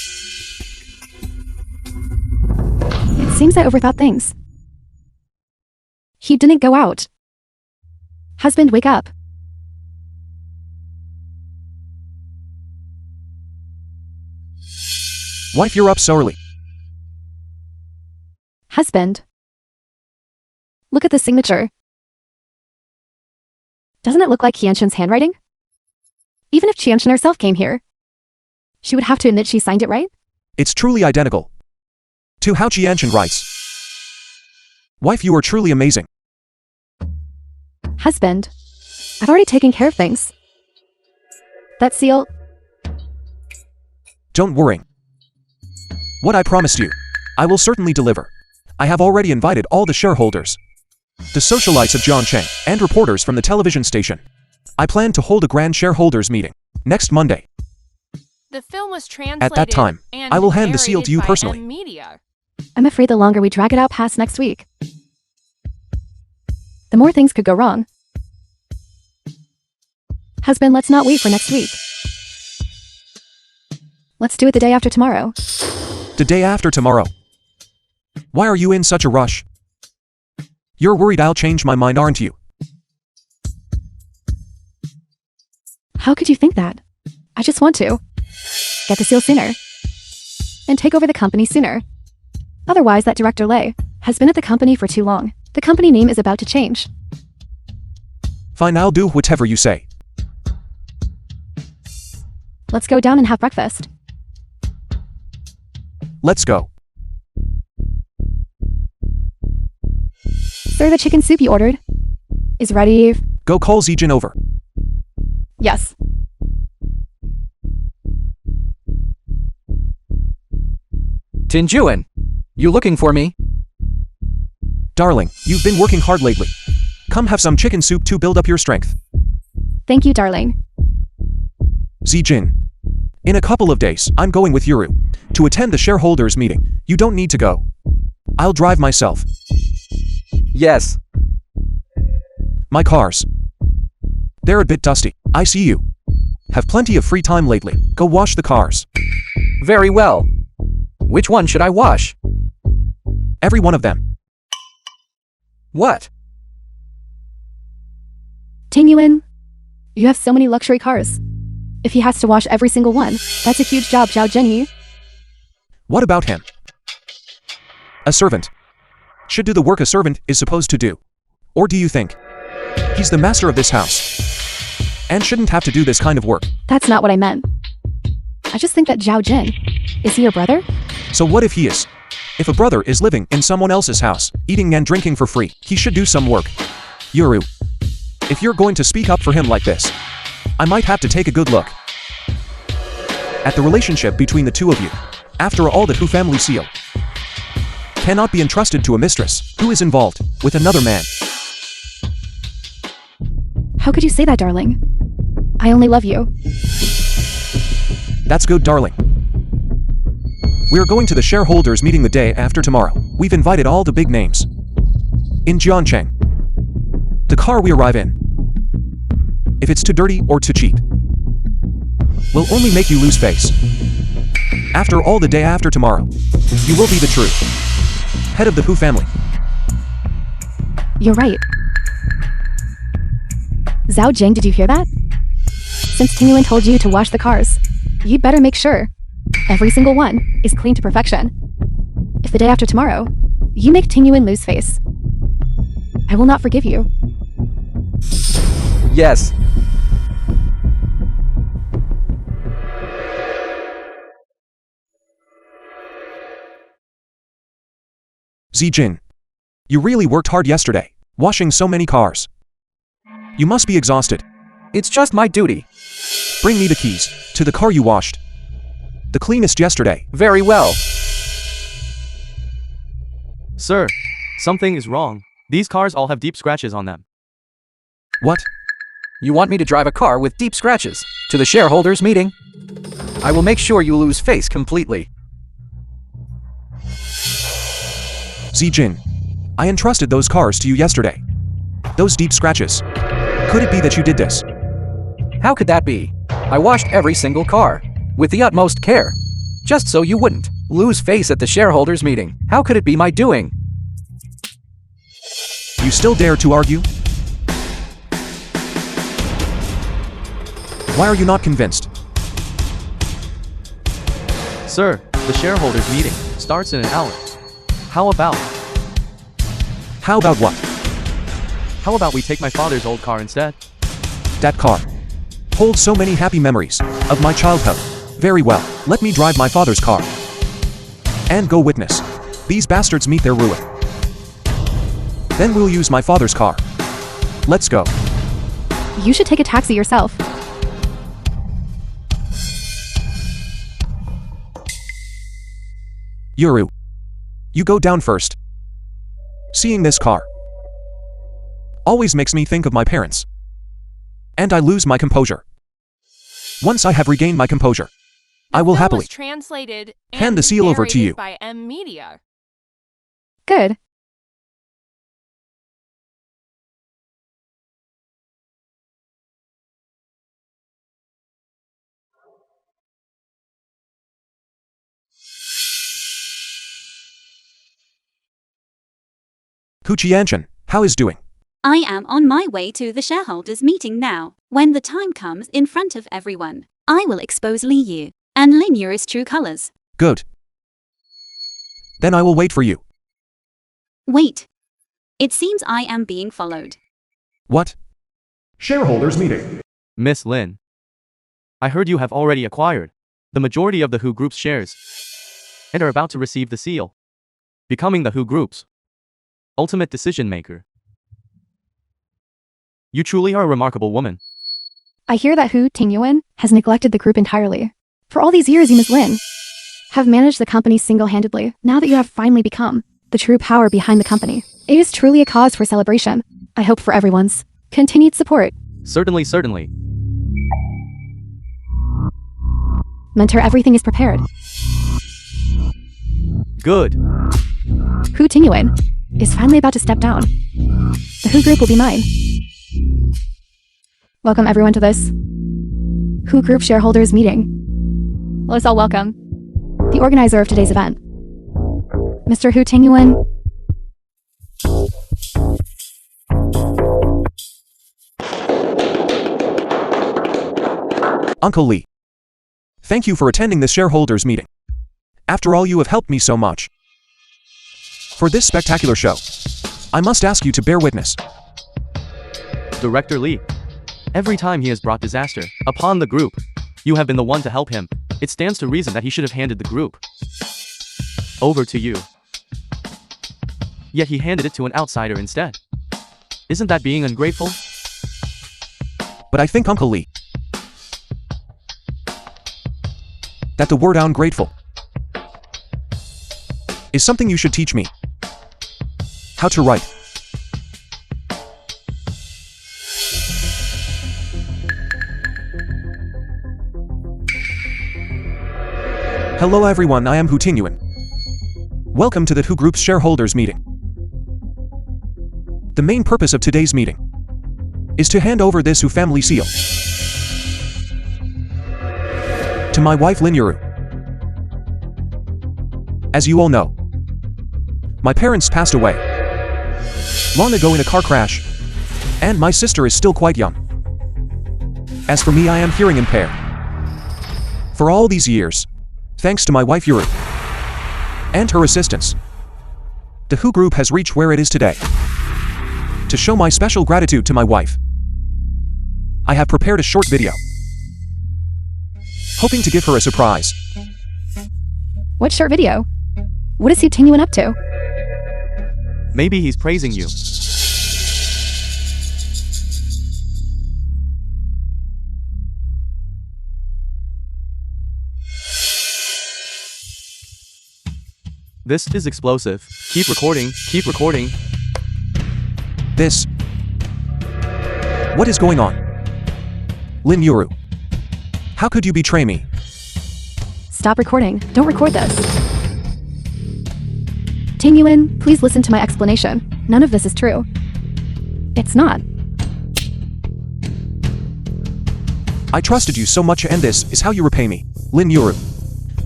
It seems I overthought things. He didn't go out. Husband, wake up. Wife, you're up so early. Husband. Look at the signature. Doesn't it look like Qianshen's handwriting? Even if Qianshen herself came here, she would have to admit she signed it, right? It's truly identical to how Qianshen writes. Wife, you are truly amazing. Husband, I've already taken care of things. That seal, Don't worry. What I promised you, I will certainly deliver. I have already invited all the shareholders, the socialites of Zhongcheng, and reporters from the television station. I plan to hold a grand shareholders meeting next Monday. The film was translated. At that time, and I will hand the seal to you narrated by personally. Media. I'm afraid the longer we drag it out past next week, the more things could go wrong. Husband, let's not wait for next week. Let's do it the day after tomorrow. The day after tomorrow. Why are you in such a rush? You're worried I'll change my mind, aren't you? How could you think that? I just want to get the seal sooner and take over the company sooner. Otherwise, that director Lei has been at the company for too long. The company name is about to change. Fine, I'll do whatever you say. Let's go down and have breakfast. Let's go. Sir, the chicken soup you ordered is ready. Go call Zijin over. Yes. Tinjuan, you looking for me? Darling, you've been working hard lately. Come have some chicken soup to build up your strength. Thank you, darling. Zijin. In a couple of days, I'm going with Yuru to attend the shareholders meeting. You don't need to go. I'll drive myself. Yes. My cars. They're a bit dusty. I see you. Have plenty of free time lately. Go wash the cars. Very well. Which one should I wash? Every one of them. What? Tingyuan, you have so many luxury cars. If he has to wash every single one, that's a huge job, Zhao Zhenyu. What about him? A servant should do the work a servant is supposed to do. Or do you think he's the master of this house and shouldn't have to do this kind of work? That's not what I meant. I just think that Zhao Jin, is he your brother? So what if he is? If a brother is living in someone else's house, eating and drinking for free, he should do some work. Yuru, if you're going to speak up for him like this, I might have to take a good look at the relationship between the two of you. After all, the Hu family seal cannot be entrusted to a mistress who is involved with another man. How could you say that, darling? I only love you. That's good, darling. We're going to the shareholders meeting the day after tomorrow. We've invited all the big names in Jiancheng. The car we arrive in, if it's too dirty or too cheap, will only make you lose face. After all, the day after tomorrow, you will be the true head of the Hu family. You're right. Zhao Jing, did you hear that? Since Tingyuan told you to wash the cars, you'd better make sure every single one is clean to perfection. If the day after tomorrow, you make Tingyuan lose face, I will not forgive you. Yes. Zijin. You really worked hard yesterday, washing so many cars. You must be exhausted. It's just my duty. Bring me the keys to the car you washed. The cleanest yesterday. Very well. Sir, something is wrong. These cars all have deep scratches on them. What? You want me to drive a car with deep scratches to the shareholders meeting? I will make sure you lose face completely. Zijin. I entrusted those cars to you yesterday. Those deep scratches. Could it be that you did this? How could that be? I washed every single car with the utmost care, just so you wouldn't lose face at the shareholders meeting. How could it be my doing? You still dare to argue? Why are you not convinced? Sir, the shareholders meeting starts in an hour. How about what? How about we take my father's old car instead? That car holds so many happy memories of my childhood. Very well, let me drive my father's car. And go witness these bastards meet their ruin. Then we'll use my father's car. Let's go. You should take a taxi yourself. Yuru. You go down first. Seeing this car always makes me think of my parents. And I lose my composure. Once I have regained my composure, I will happily translated hand the seal over to you. By M Media. Good. Kuchianchan, how is doing? I am on my way to the shareholders meeting now. When the time comes in front of everyone, I will expose Li Yu and Lin Yu's true colors. Good. Then I will wait for you. Wait. It seems I am being followed. What? Shareholders meeting. Miss Lin. I heard you have already acquired the majority of the Who Group's shares and are about to receive the seal, becoming the Who Group's ultimate decision maker. You truly are a remarkable woman. I hear that Hu Tingyuan has neglected the group entirely. For all these years, you, Ms. Lin, have managed the company single-handedly. Now that you have finally become the true power behind the company, it is truly a cause for celebration. I hope for everyone's continued support. Certainly, certainly. Mentor, everything is prepared. Good. Hu Tingyuan is finally about to step down. The Hu Group will be mine. Welcome everyone to this Hu Group shareholders meeting. Let's all welcome the organizer of today's event, Mr. Hu Tingyuan. Uncle Lee. Thank you for attending this shareholders meeting. After all, you have helped me so much. For this spectacular show, I must ask you to bear witness. Director Lee. Every time he has brought disaster upon the group, you have been the one to help him. It stands to reason that he should have handed the group over to you. Yet he handed it to an outsider instead. Isn't that being ungrateful? But I think, Uncle Lee, that the word ungrateful is something you should teach me how to write. Hello everyone, I am Hu Tingyuan. Welcome to the Who Group's shareholders meeting. The main purpose of today's meeting is to hand over this Hu family seal to my wife Lin Yuru. As you all know, my parents passed away long ago in a car crash, and my sister is still quite young. As for me, I am hearing impaired. For all these years, thanks to my wife Yuri and her assistance, the Who Group has reached where it is today. To show my special gratitude to my wife, I have prepared a short video, hoping to give her a surprise. What short video? What is Hu Tingyuan up to? Maybe he's praising you. This is explosive. Keep recording, keep recording. This. What is going on? Lin Yuru. How could you betray me? Stop recording. Don't record this. Ting Yuan, please listen to my explanation. None of this is true. It's not. I trusted you so much and this is how you repay me. Lin Yuru.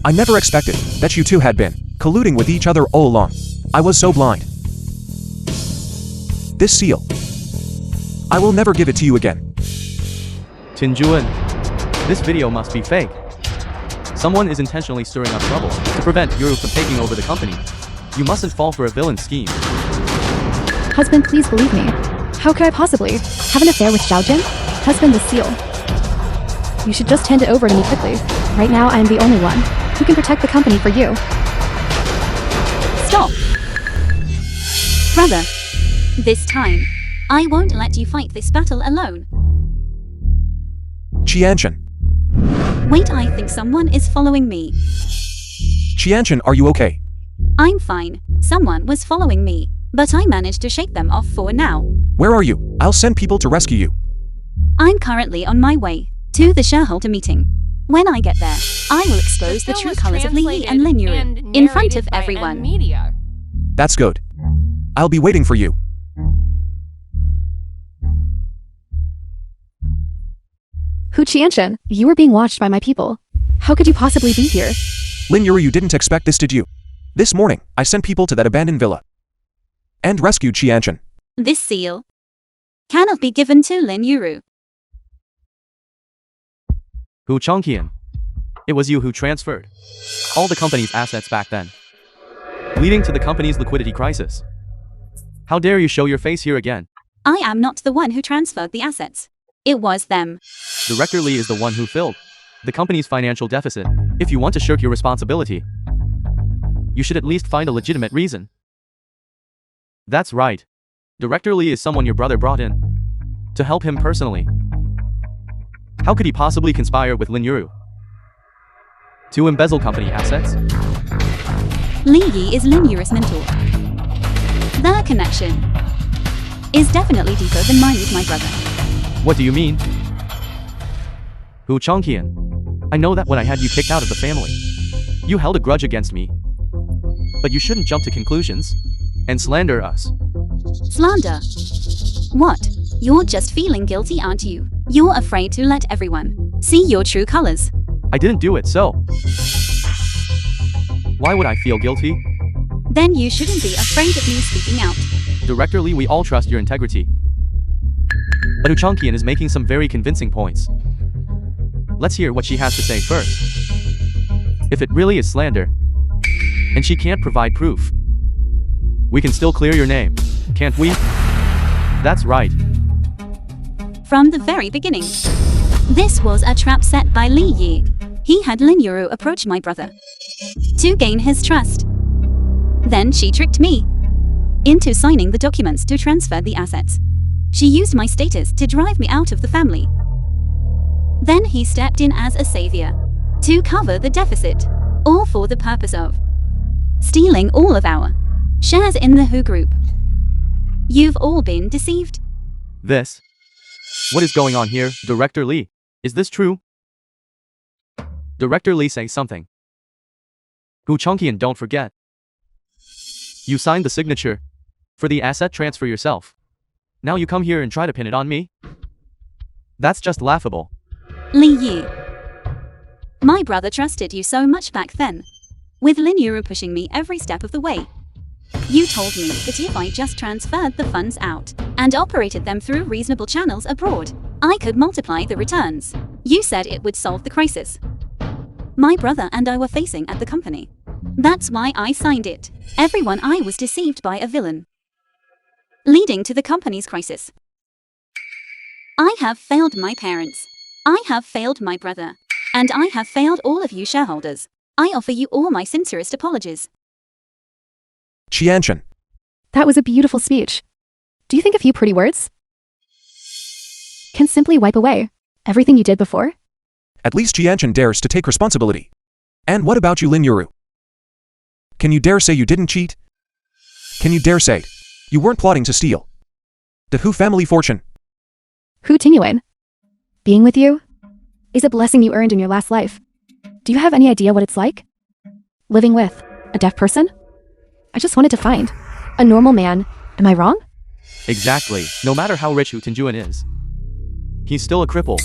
I never expected that you two had been colluding with each other all along. I was so blind. This seal. I will never give it to you again. Tinjuan, this video must be fake. Someone is intentionally stirring up trouble to prevent Yuru from taking over the company. You mustn't fall for a villain scheme. Husband, please believe me. How could I possibly have an affair with Xiaojin? Husband, the seal. You should just hand it over to me quickly. Right now, I am the only one who can protect the company for you. Stop! Brother, this time, I won't let you fight this battle alone. Qianchen. Wait, I think someone is following me. Qianchen, are you okay? I'm fine. Someone was following me, but I managed to shake them off for now. Where are you? I'll send people to rescue you. I'm currently on my way to the shareholder meeting. When I get there, I will expose the film true was colors of Li Yi and translated Lin Yuru and in front of narrated by everyone. Media. That's good. I'll be waiting for you. Hu Qianchen, you were being watched by my people. How could you possibly be here? Lin Yuru, you didn't expect this, did you? This morning, I sent people to that abandoned villa and rescued Qianchen. This seal cannot be given to Lin Yuru. Hu Chongqian. It was you who transferred all the company's assets back then, leading to the company's liquidity crisis. How dare you show your face here again? I am not the one who transferred the assets. It was them. Director Li is the one who filled the company's financial deficit. If you want to shirk your responsibility, you should at least find a legitimate reason. That's right. Director Li is someone your brother brought in to help him personally. How could he possibly conspire with Lin Yuru to embezzle company assets? Li Yi is Lin Yuru's mentor. Their connection is definitely deeper than mine with my brother. What do you mean? Hu Chongqian. I know that when I had you kicked out of the family, you held a grudge against me. But you shouldn't jump to conclusions and slander us. Slander? What? You're just feeling guilty, aren't you? You're afraid to let everyone see your true colors. I didn't do it, so why would I feel guilty? Then you shouldn't be afraid of me speaking out. Director Li, we all trust your integrity. But Hu Chongqian is making some very convincing points. Let's hear what she has to say first. If it really is slander, and she can't provide proof, we can still clear your name, can't we? That's right. From the very beginning, this was a trap set by Li Yi. He had Lin Yuru approach my brother to gain his trust. Then she tricked me into signing the documents to transfer the assets. She used my status to drive me out of the family. Then he stepped in as a savior to cover the deficit, all for the purpose of stealing all of our shares in the Hu Group. You've all been deceived. This? What is going on here, Director Li? Is this true? Director Li, say something. Hu Chongqian, don't forget. You signed the signature for the asset transfer yourself. Now you come here and try to pin it on me? That's just laughable. Li Yi, my brother trusted you so much back then, with Lin Yuru pushing me every step of the way. You told me that if I just transferred the funds out and operated them through reasonable channels abroad, I could multiply the returns. You said it would solve the crisis my brother and I were facing at the company. That's why I signed it. Everyone, I was deceived by a villain, leading to the company's crisis. I have failed my parents. I have failed my brother. And I have failed all of you shareholders. I offer you all my sincerest apologies. Qianchen. That was a beautiful speech. Do you think a few pretty words can simply wipe away everything you did before? At least Jianchen dares to take responsibility. And what about you, Lin Yuru? Can you dare say you didn't cheat? Can you dare say you weren't plotting to steal the Hu family fortune? Hu Tingyuan, being with you is a blessing you earned in your last life. Do you have any idea what it's like? Living with a deaf person? I just wanted to find a normal man. Am I wrong? Exactly. No matter how rich Hu Tingyuan is, he's still a cripple.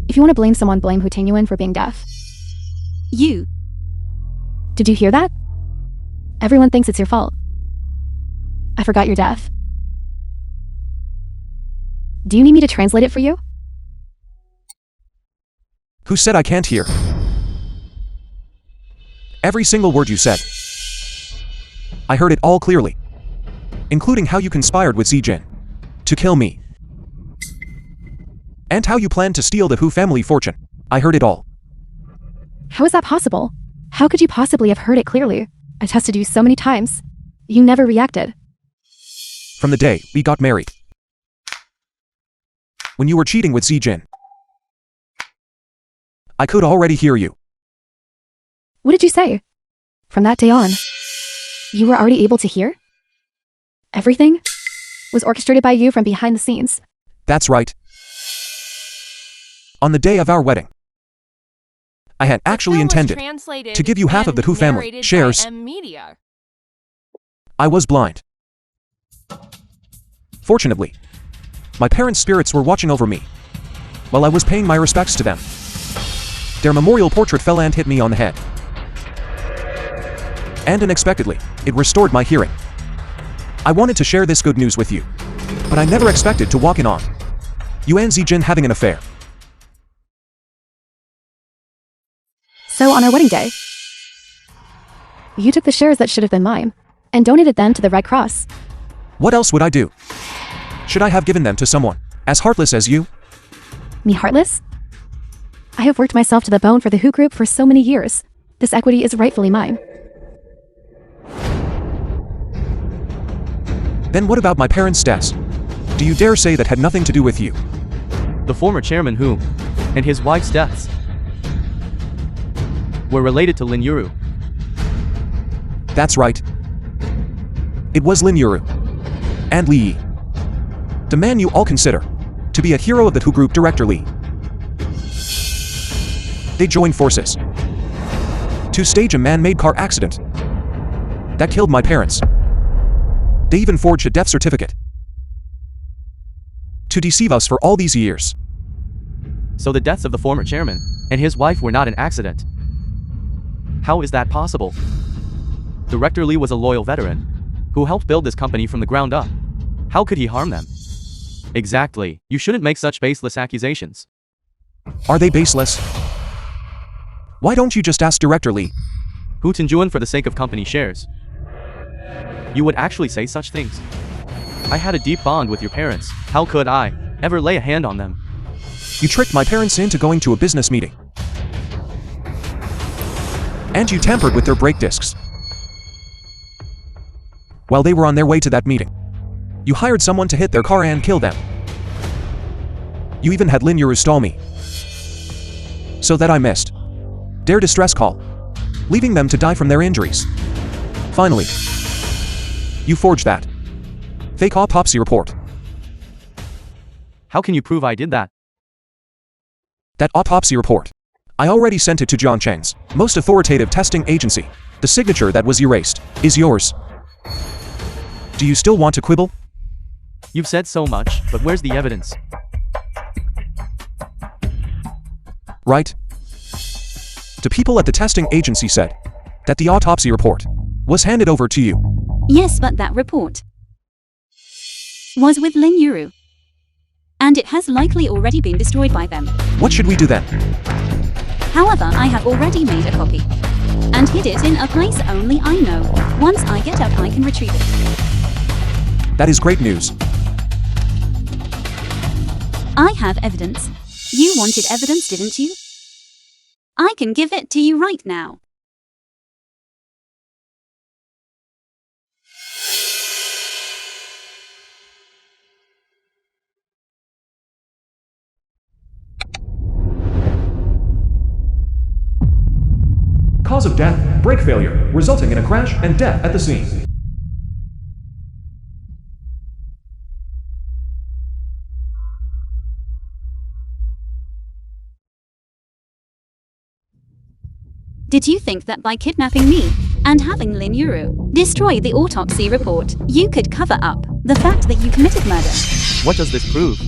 If you want to blame someone, blame Hu Tingyuan for being deaf. You. Did you hear that? Everyone thinks it's your fault. I forgot you're deaf. Do you need me to translate it for you? Who said I can't hear? Every single word you said. I heard it all clearly. Including how you conspired with Zijin to kill me. And how you planned to steal the Hu family fortune. I heard it all. How is that possible? How could you possibly have heard it clearly? I tested you so many times. You never reacted. From the day we got married. When you were cheating with Zijin. I could already hear you. What did you say? From that day on, you were already able to hear? Everything was orchestrated by you from behind the scenes. That's right. On the day of our wedding, I had actually intended to give you half of the Hu family shares. I was blind. Fortunately, my parents' spirits were watching over me while I was paying my respects to them. Their memorial portrait fell and hit me on the head. And unexpectedly, it restored my hearing. I wanted to share this good news with you, but I never expected to walk in on you and Zijin having an affair. So on our wedding day, you took the shares that should have been mine and donated them to the Red Cross. What else would I do? Should I have given them to someone as heartless as you? Me heartless? I have worked myself to the bone for the Hu group for so many years. This equity is rightfully mine. Then what about my parents' deaths? Do you dare say that had nothing to do with you? The former chairman Hu and his wife's deaths were related to Lin Yuru. That's right. It was Lin Yuru and Li Yi, the man you all consider to be a hero of the Hu group, Director Li. They joined forces to stage a man-made car accident that killed my parents. They even forged a death certificate to deceive us for all these years. So the deaths of the former chairman and his wife were not an accident. How is that possible? Director Li was a loyal veteran who helped build this company from the ground up. How could he harm them? Exactly. You shouldn't make such baseless accusations. Are they baseless? Why don't you just ask Director Li? Hu Tingyuan for the sake of company shares. You would actually say such things? I had a deep bond with your parents. How could I ever lay a hand on them? You tricked my parents into going to a business meeting. And you tampered with their brake discs. While they were on their way to that meeting, you hired someone to hit their car and kill them. You even had Lin Yuru stall me, so that I missed their distress call, leaving them to die from their injuries. Finally, you forged that fake autopsy report. How can you prove I did that? That autopsy report, I already sent it to John Chang's most authoritative testing agency. The signature that was erased is yours. Do you still want to quibble? You've said so much, but where's the evidence? Right? The people at the testing agency said that the autopsy report was handed over to you. Yes, but that report was with Lin Yuru. And it has likely already been destroyed by them. What should we do then? However, I have already made a copy and hid it in a place only I know. Once I get up, I can retrieve it. That is great news. I have evidence. You wanted evidence, didn't you? I can give it to you right now. Cause of death, brake failure, resulting in a crash and death at the scene. Did you think that by kidnapping me and having Lin Yuru destroy the autopsy report, you could cover up the fact that you committed murder? What does this prove?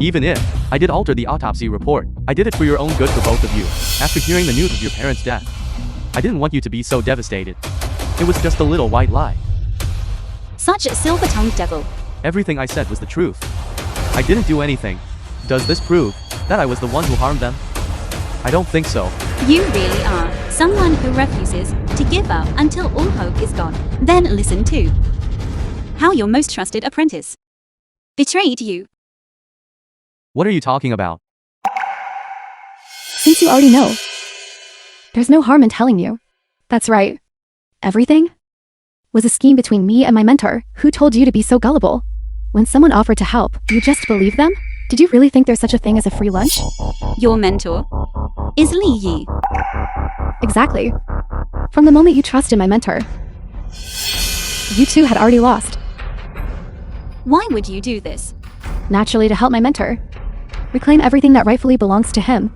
Even if I did alter the autopsy report, I did it for your own good for both of you. After hearing the news of your parents' death, I didn't want you to be so devastated. It was just a little white lie. Such a silver-tongued devil. Everything I said was the truth. I didn't do anything. Does this prove that I was the one who harmed them? I don't think so. You really are someone who refuses to give up until all hope is gone. Then listen to how your most trusted apprentice betrayed you. What are you talking about? Since you already know, there's no harm in telling you. That's right. Everything was a scheme between me and my mentor, who told you to be so gullible. When someone offered to help, you just believed them? Did you really think there's such a thing as a free lunch? Your mentor is Li Yi. Exactly. From the moment you trusted my mentor, you two had already lost. Why would you do this? Naturally, to help my mentor reclaim everything that rightfully belongs to him.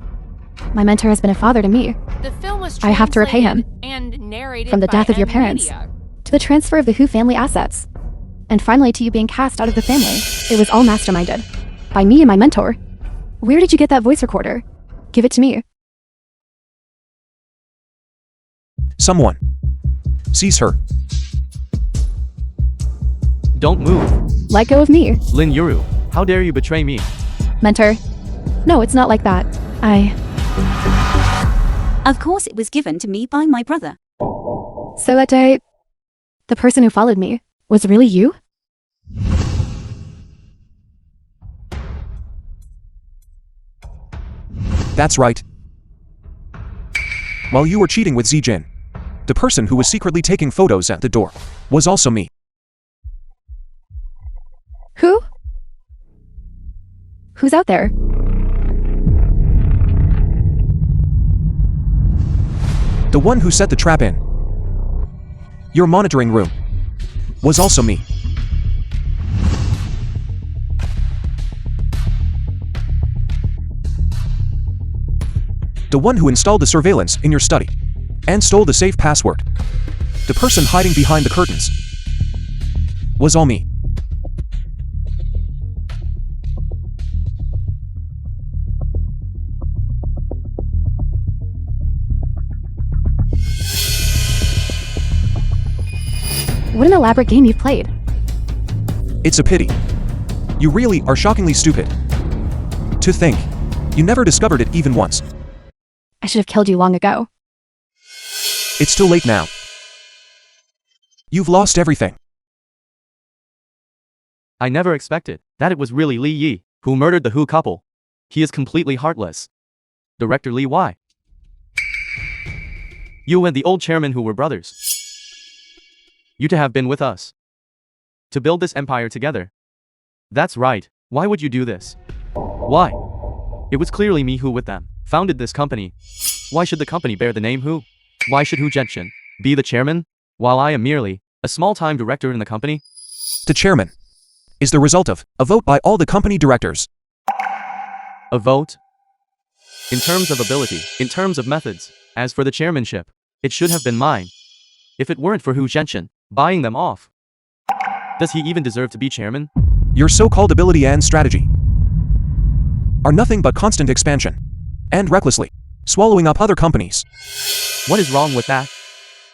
My mentor has been a father to me. The film was I have to repay him and narrated from the by death of your M parents Media. to the transfer of the Hu family assets, and finally to you being cast out of the family. It was all masterminded by me and my mentor. Where did you get that voice recorder? Give it to me. Someone sees her. Don't move. Let go of me, Lin Yuru, how dare you betray me? mentor. No, it's not like that. Of course it was given to me by my brother. So that day, the person who followed me was really you? That's right. While you were cheating with Zijin, the person who was secretly taking photos at the door was also me. Who? Who's out there? The one who set the trap in your monitoring room was also me. The one who installed the surveillance in your study and stole the safe password. The person hiding behind the curtains was all me. What an elaborate game you've played. It's a pity. You really are shockingly stupid. To think, you never discovered it even once. I should have killed you long ago. It's too late now. You've lost everything. I never expected that it was really Li Yi who murdered the Hu couple. He is completely heartless. Director Li Y. You and the old chairman who were brothers. You to have been with us to build this empire together. That's right. Why would you do this? Why? It was clearly me who with them founded this company. Why should the company bear the name Hu? Why should Hu Zhenchen be the chairman, while I am merely a small-time director in the company? The chairman is the result of a vote by all the company directors. A vote? In terms of ability, in terms of methods, as for the chairmanship, it should have been mine. If it weren't for Hu Zhenchen buying them off. Does he even deserve to be chairman? Your so-called ability and strategy are nothing but constant expansion and recklessly swallowing up other companies. What is wrong with that?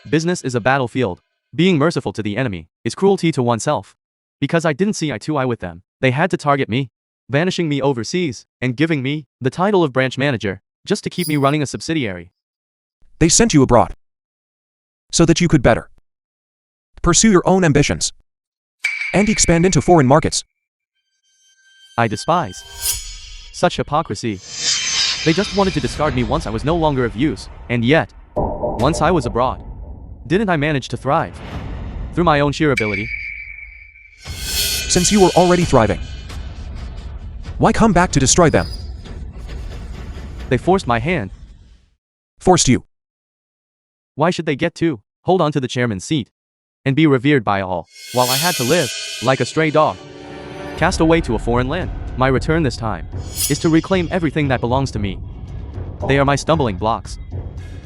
Business is a battlefield. Being merciful to the enemy is cruelty to oneself. Because I didn't see eye to eye with them, they had to target me, banishing me overseas, and giving me the title of branch manager, just to keep me running a subsidiary. They sent you abroad so that you could better pursue your own ambitions and expand into foreign markets. I despise such hypocrisy. They just wanted to discard me once I was no longer of use, and yet, once I was abroad, didn't I manage to thrive? Through my own sheer ability. Since you were already thriving, why come back to destroy them? They forced my hand. Forced you. Why should they get to hold on to the chairman's seat and be revered by all, while I had to live like a stray dog, cast away to a foreign land? My return this time is to reclaim everything that belongs to me. They are my stumbling blocks,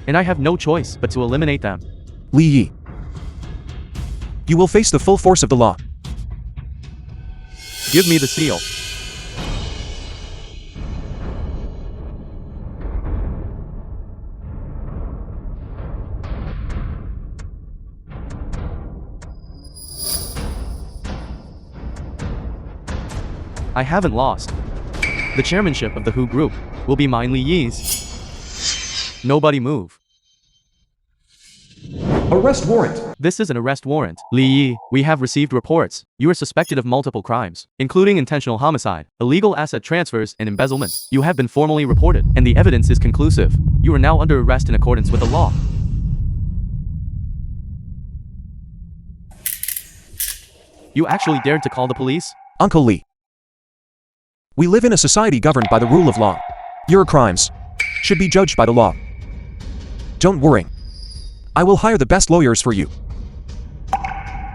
and I have no choice but to eliminate them. Li Yi. You will face the full force of the law. Give me the seal. I haven't lost. The chairmanship of the Who Group will be mine, Li Yi's. Nobody move. Arrest warrant. This is an arrest warrant. Li Yi, we have received reports. You are suspected of multiple crimes, including intentional homicide, illegal asset transfers, and embezzlement. You have been formally reported, and the evidence is conclusive. You are now under arrest in accordance with the law. You actually dared to call the police? Uncle Li. We live in a society governed by the rule of law. Your crimes should be judged by the law. Don't worry. I will hire the best lawyers for you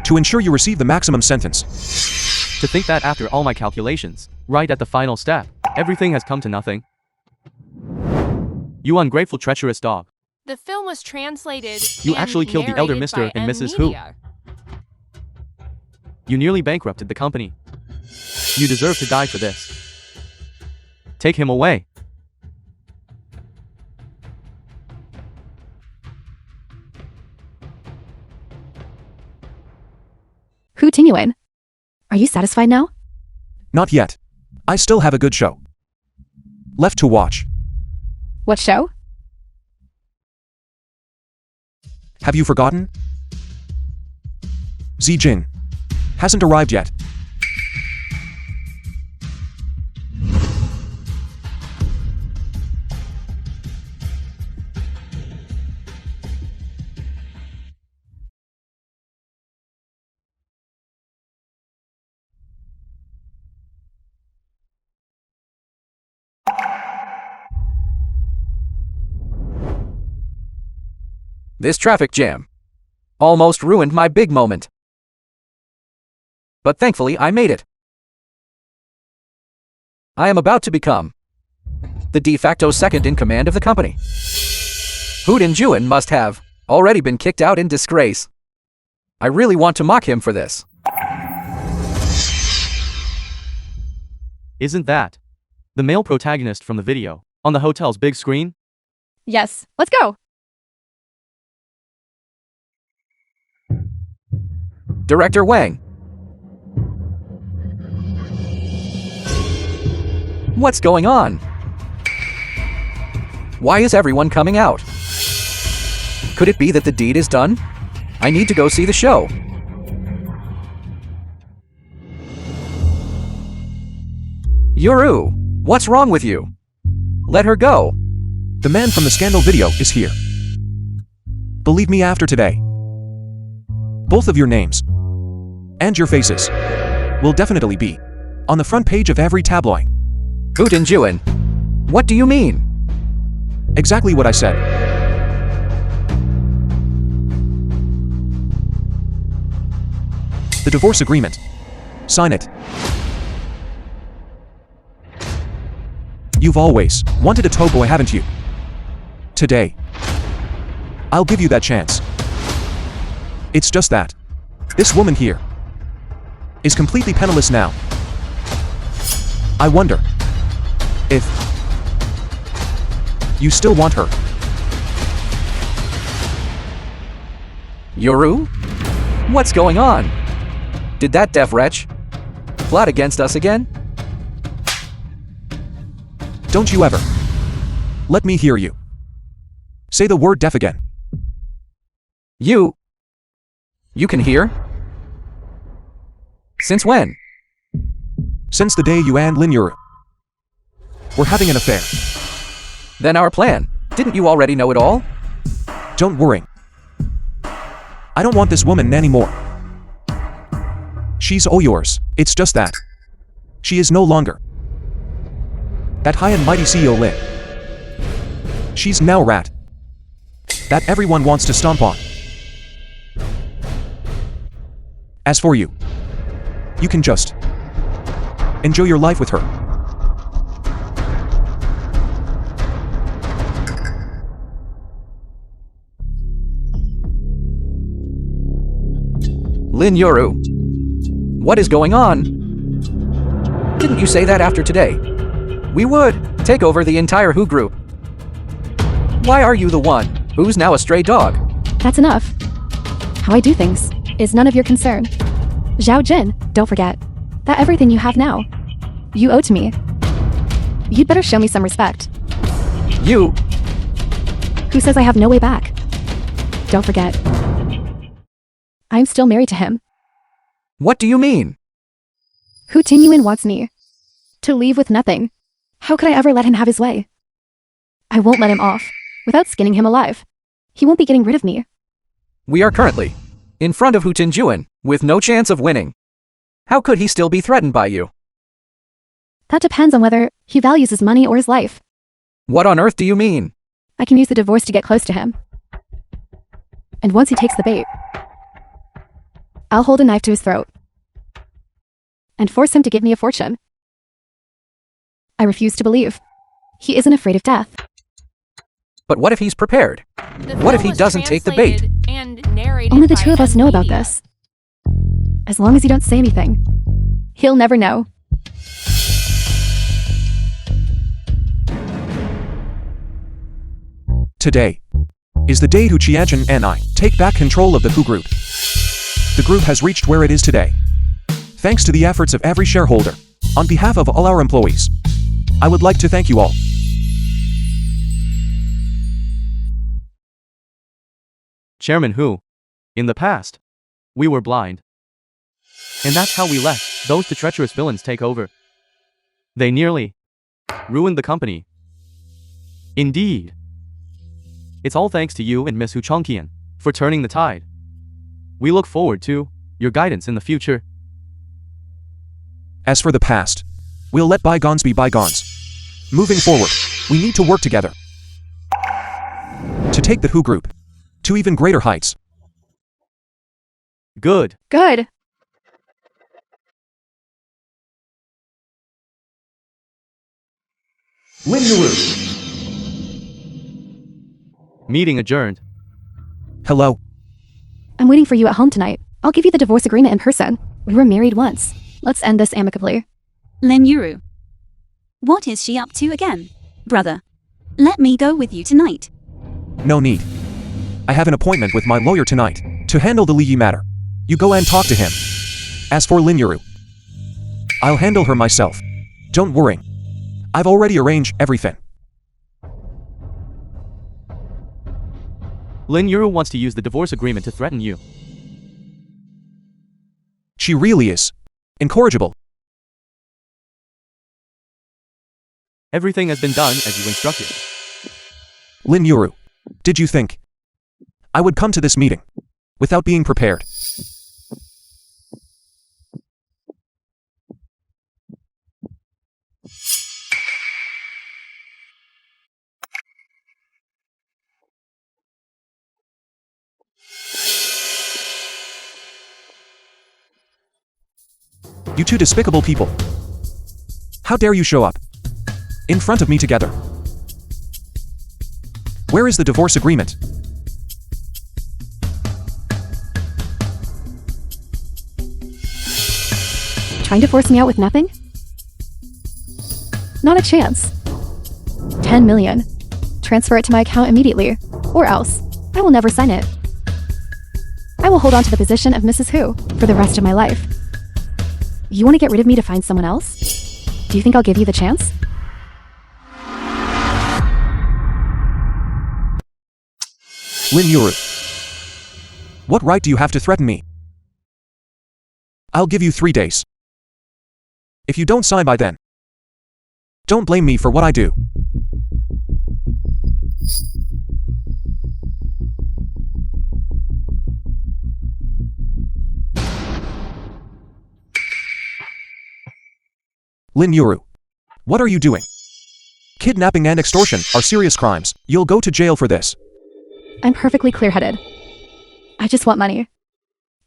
to ensure you receive the maximum sentence. To think that after all my calculations, right at the final step, everything has come to nothing. You ungrateful, treacherous dog. The film was translated. You and actually killed the elder narrated Mr. by and M Mrs. Who. Media. You nearly bankrupted the company. You deserve to die for this. Take him away. Hu Tingyuan. Are you satisfied now? Not yet. I still have a good show left to watch. What show? Have you forgotten? Zijin hasn't arrived yet. This traffic jam almost ruined my big moment. But thankfully I made it. I am about to become the de facto second in command of the company. Hu Tingyuan must have already been kicked out in disgrace. I really want to mock him for this. Isn't that the male protagonist from the video on the hotel's big screen? Yes. Let's go. Director Wang. What's going on? Why is everyone coming out? Could it be that the deed is done? I need to go see the show. Yuru, what's wrong with you? Let her go. The man from the scandal video is here. Believe me, after today, both of your names and your faces will definitely be on the front page of every tabloid. Hu Tingyuan, what do you mean? Exactly what I said. The divorce agreement. Sign it. You've always wanted a toboy, haven't you? Today, I'll give you that chance. It's just that this woman here is completely penniless now. I wonder if you still want her. Yuru? What's going on? Did that deaf wretch plot against us again? Don't you ever let me hear you say the word deaf again. You can hear? Since when? Since the day you and Lin Yuru were having an affair. Then our plan. Didn't you already know it all? Don't worry. I don't want this woman anymore. She's all yours. It's just that she is no longer that high and mighty CEO Lin. She's now Rat. that everyone wants to stomp on. As for you, you can just enjoy your life with her. Lin Yoru. What is going on? Didn't you say that after today? We would take over the entire Who group. Why are you the one who's now a stray dog? That's enough. How I do things is none of your concern. Zhao Jin, don't forget that everything you have now, you owe to me. You'd better show me some respect. You. Who says I have no way back? Don't forget, I'm still married to him. What do you mean? Hu Tinyuan wants me to leave with nothing. How could I ever let him have his way? I won't let him off without skinning him alive. He won't be getting rid of me. We are currently in front of Hu Tinjuan with no chance of winning. How could he still be threatened by you? That depends on whether he values his money or his life. What on earth do you mean? I can use the divorce to get close to him. And once he takes the bait, I'll hold a knife to his throat and force him to give me a fortune. I refuse to believe he isn't afraid of death. But what if he's prepared? What if he doesn't take the bait? Only the two of us know about this. As long as you don't say anything, he'll never know. Today is the day Hu Qianchen and I take back control of the Who group. The group has reached where it is today, thanks to the efforts of every shareholder. On behalf of all our employees, I would like to thank you all. Chairman Hu, in the past, we were blind. And that's how we let those two treacherous villains take over. They nearly ruined the company. Indeed. It's all thanks to you and Miss Hu Chongqian for turning the tide. We look forward to your guidance in the future. As for the past, we'll let bygones be bygones. Moving forward, we need to work together to take the Who group to even greater heights. Good. Good. Lin Yoru. Meeting adjourned. Hello. I'm waiting for you at home tonight. I'll give you the divorce agreement in person. We were married once. Let's end this amicably. Lin Yuru. What is she up to again? Brother, let me go with you tonight. No need. I have an appointment with my lawyer tonight to handle the Li Yi matter. You go and talk to him. As for Lin Yoru, I'll handle her myself. Don't worry. I've already arranged everything. Lin Yuru wants to use the divorce agreement to threaten you. She really is incorrigible. Everything has been done as you instructed. Lin Yoru, did you think I would come to this meeting without being prepared? You two despicable people. How dare you show up in front of me together? Where is the divorce agreement? Trying to force me out with nothing? Not a chance. 10 million. Transfer it to my account immediately, or else I will never sign it. I will hold on to the position of Mrs. Hu for the rest of my life. You want to get rid of me to find someone else? Do you think I'll give you the chance? Lin Yoru, what right do you have to threaten me? I'll give you 3 days. If you don't sign by then, don't blame me for what I do. Lin Yoru, what are you doing? Kidnapping and extortion are serious crimes. You'll go to jail for this. I'm perfectly clear-headed. I just want money.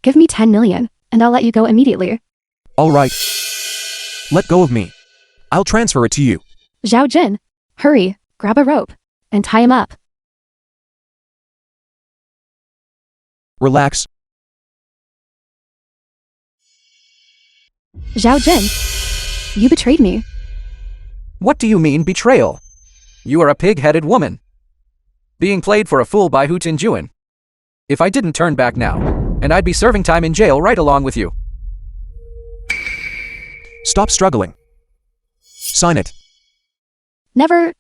Give me 10 million, and I'll let you go immediately. All right. Let go of me. I'll transfer it to you. Zhao Jin, hurry, grab a rope, and tie him up. Relax. Zhao Jin, you betrayed me. What do you mean, betrayal? You are a pig-headed woman. Being played for a fool by Hu Tinjuan. If I didn't turn back now, and I'd be serving time in jail right along with you. Stop struggling. Sign it. Never.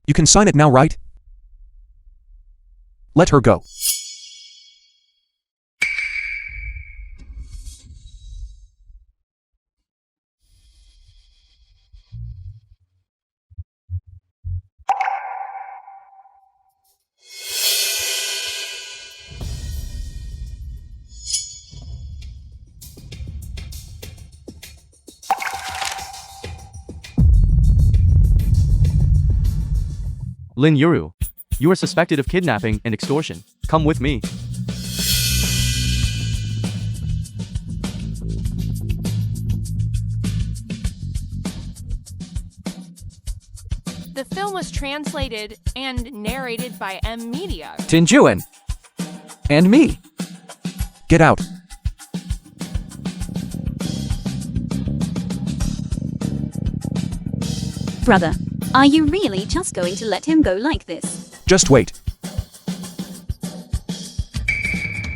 You can sign it now, right? Let her go. Lin Yuru. You are suspected of kidnapping and extortion. Come with me. The film was translated and narrated by M Media. Tinjuan. And me. Get out. Brother, are you really just going to let him go like this? Just wait.